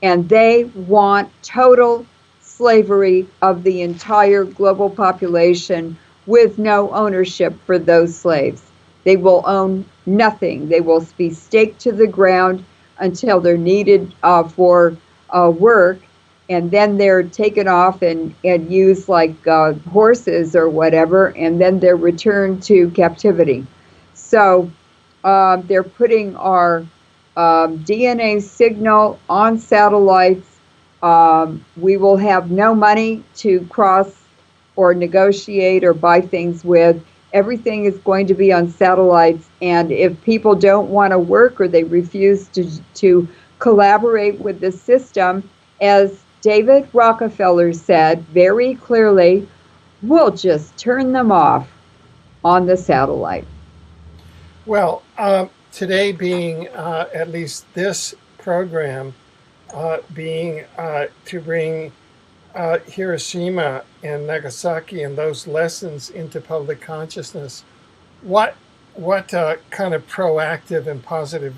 and they want total slavery of the entire global population with no ownership for those slaves. They will own nothing. They will be staked to the ground until they're needed for work, and then they're taken off and used like horses or whatever, and then they're returned to captivity. So they're putting our DNA signal on satellites. We will have no money to cross or negotiate or buy things with. Everything is going to be on satellites, and if people don't want to work or they refuse to collaborate with the system, as David Rockefeller said very clearly, we'll just turn them off on the satellite. Well, today being at least this program being to bring Hiroshima and Nagasaki and those lessons into public consciousness, what kind of proactive and positive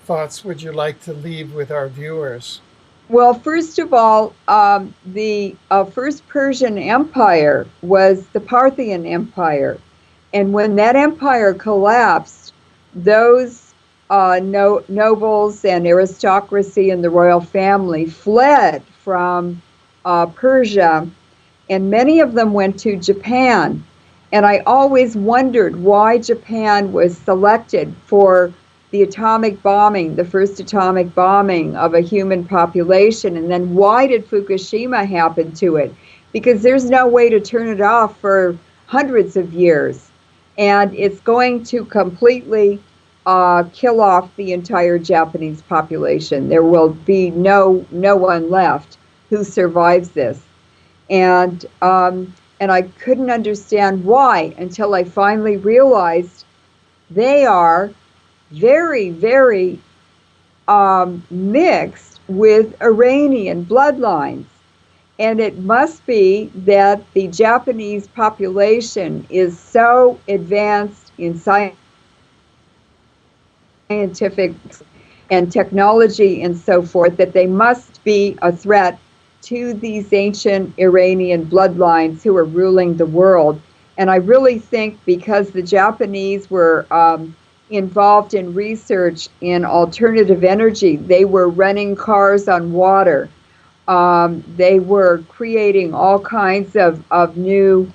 thoughts would you like to leave with our viewers? Well, first of all, the first Persian Empire was the Parthian Empire. And when that empire collapsed, those nobles and aristocracy and the royal family fled from Persia, and many of them went to Japan. And I always wondered why Japan was selected for the atomic bombing, the first atomic bombing of a human population, and then why did Fukushima happen to it? Because there's no way to turn it off for hundreds of years, and it's going to completely kill off the entire Japanese population. There will be no one left who survives this, and I couldn't understand why until I finally realized they are very, very mixed with Iranian bloodlines. And it must be that the Japanese population is so advanced in scientific and technology and so forth that they must be a threat to these ancient Iranian bloodlines who are ruling the world. And I really think because the Japanese were involved in research in alternative energy. They were running cars on water. They were creating all kinds of new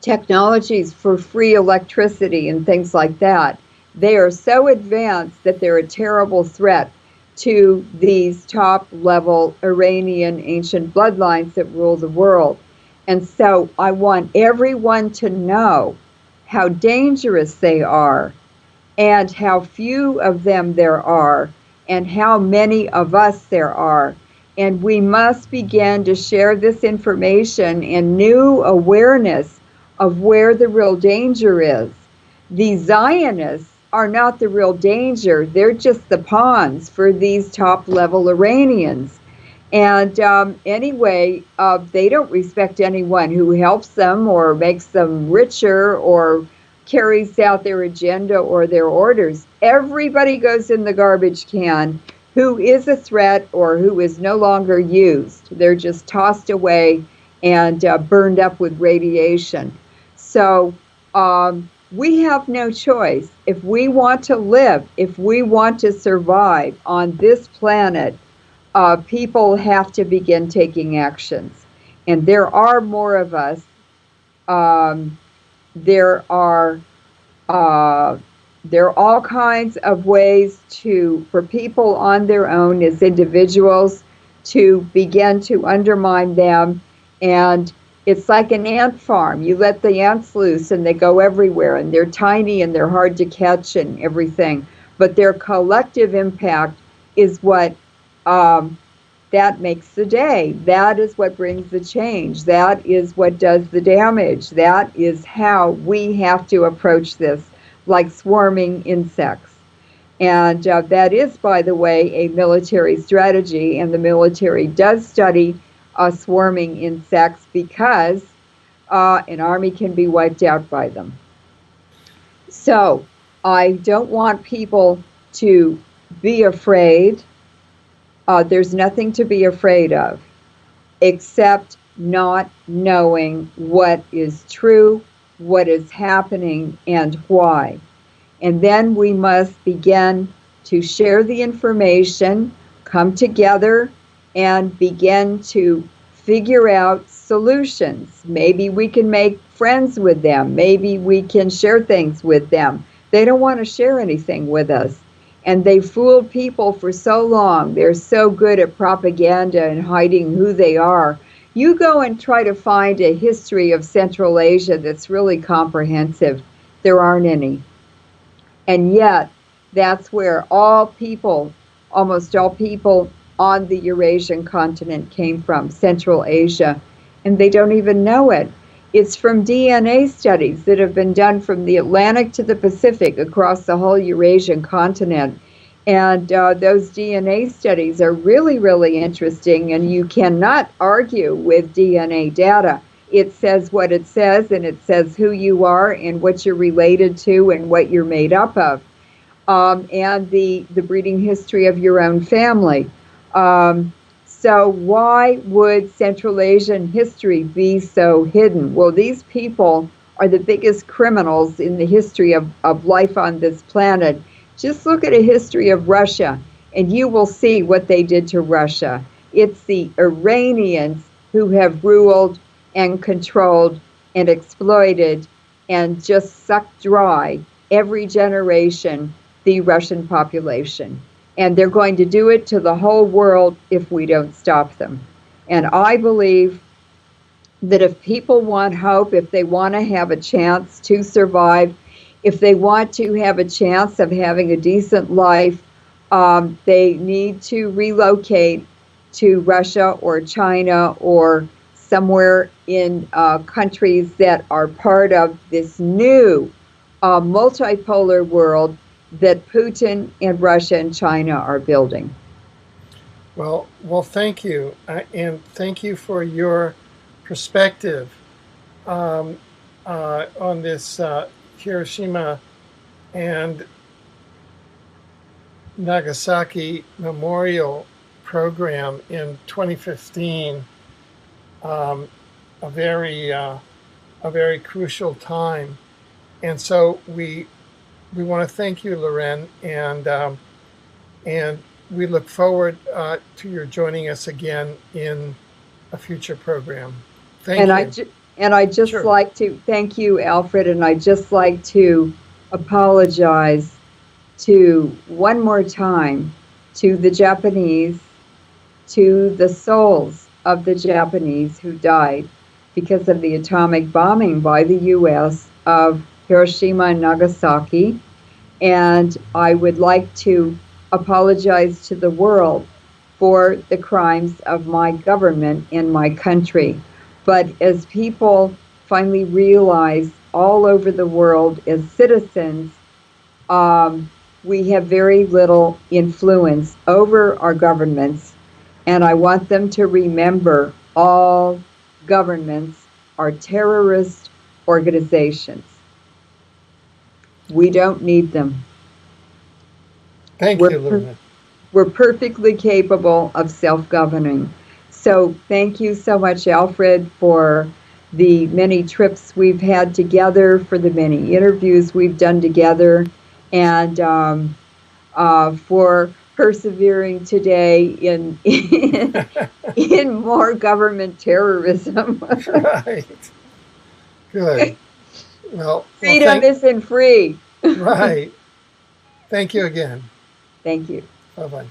technologies for free electricity and things like that. They are so advanced that they're a terrible threat to these top-level Iranian ancient bloodlines that rule the world. And so I want everyone to know how dangerous they are and how few of them there are, and how many of us there are. And we must begin to share this information and new awareness of where the real danger is. The Zionists are not the real danger. They're just the pawns for these top-level Iranians. And anyway, they don't respect anyone who helps them or makes them richer or carries out their agenda or their orders. Everybody goes in the garbage can who is a threat or who is no longer used. They're just tossed away and burned up with radiation. So we have no choice. If we want to live, if we want to survive on this planet, people have to begin taking actions. And there are more of us. There are all kinds of ways for people on their own as individuals to begin to undermine them. And it's like an ant farm. You let the ants loose and they go everywhere, and they're tiny and they're hard to catch and everything. But their collective impact is what that makes the day. That is what brings the change. That is what does the damage. That is how we have to approach this, like swarming insects. And that is, by the way, a military strategy, and the military does study swarming insects because an army can be wiped out by them. So I don't want people to be afraid. There's nothing to be afraid of except not knowing what is true, what is happening, and why. And then we must begin to share the information, come together, and begin to figure out solutions. Maybe we can make friends with them. Maybe we can share things with them. They don't want to share anything with us. And they fooled people for so long. They're so good at propaganda and hiding who they are. You go and try to find a history of Central Asia that's really comprehensive. There aren't any. And yet, that's where almost all people on the Eurasian continent came from, Central Asia. And they don't even know it. It's from DNA studies that have been done from the Atlantic to the Pacific across the whole Eurasian continent. And those DNA studies are really, really interesting, and you cannot argue with DNA data. It says what it says, and it says who you are and what you're related to and what you're made up of, and the breeding history of your own family. So why would Central Asian history be so hidden? Well, these people are the biggest criminals in the history of life on this planet. Just look at a history of Russia, and you will see what they did to Russia. It's the Iranians who have ruled and controlled and exploited and just sucked dry every generation the Russian population. And they're going to do it to the whole world if we don't stop them. And I believe that if people want hope, if they want to have a chance to survive, if they want to have a chance of having a decent life, they need to relocate to Russia or China or somewhere in countries that are part of this new multipolar world that Putin and Russia and China are building. Well, thank you, and thank you for your perspective on this Hiroshima and Nagasaki Memorial Program in 2015. A very crucial time, and so we want to thank you, Leuren, and we look forward to your joining us again in a future program. Thank you. I just Sure. like to thank you, Alfred, and I just like to apologize one more time to the Japanese, to the souls of the Japanese who died because of the atomic bombing by the U.S. of Hiroshima and Nagasaki. And I would like to apologize to the world for the crimes of my government in my country. But as people finally realize all over the world as citizens, we have very little influence over our governments. And I want them to remember all governments are terrorist organizations. We don't need them. Thank you, Leuren. We're perfectly capable of self-governing. So thank you so much, Alfred, for the many trips we've had together, for the many interviews we've done together, and for persevering today in more government terrorism. Right. Good. Well, freedom isn't free. Right. Thank you again. Thank you. Bye-bye.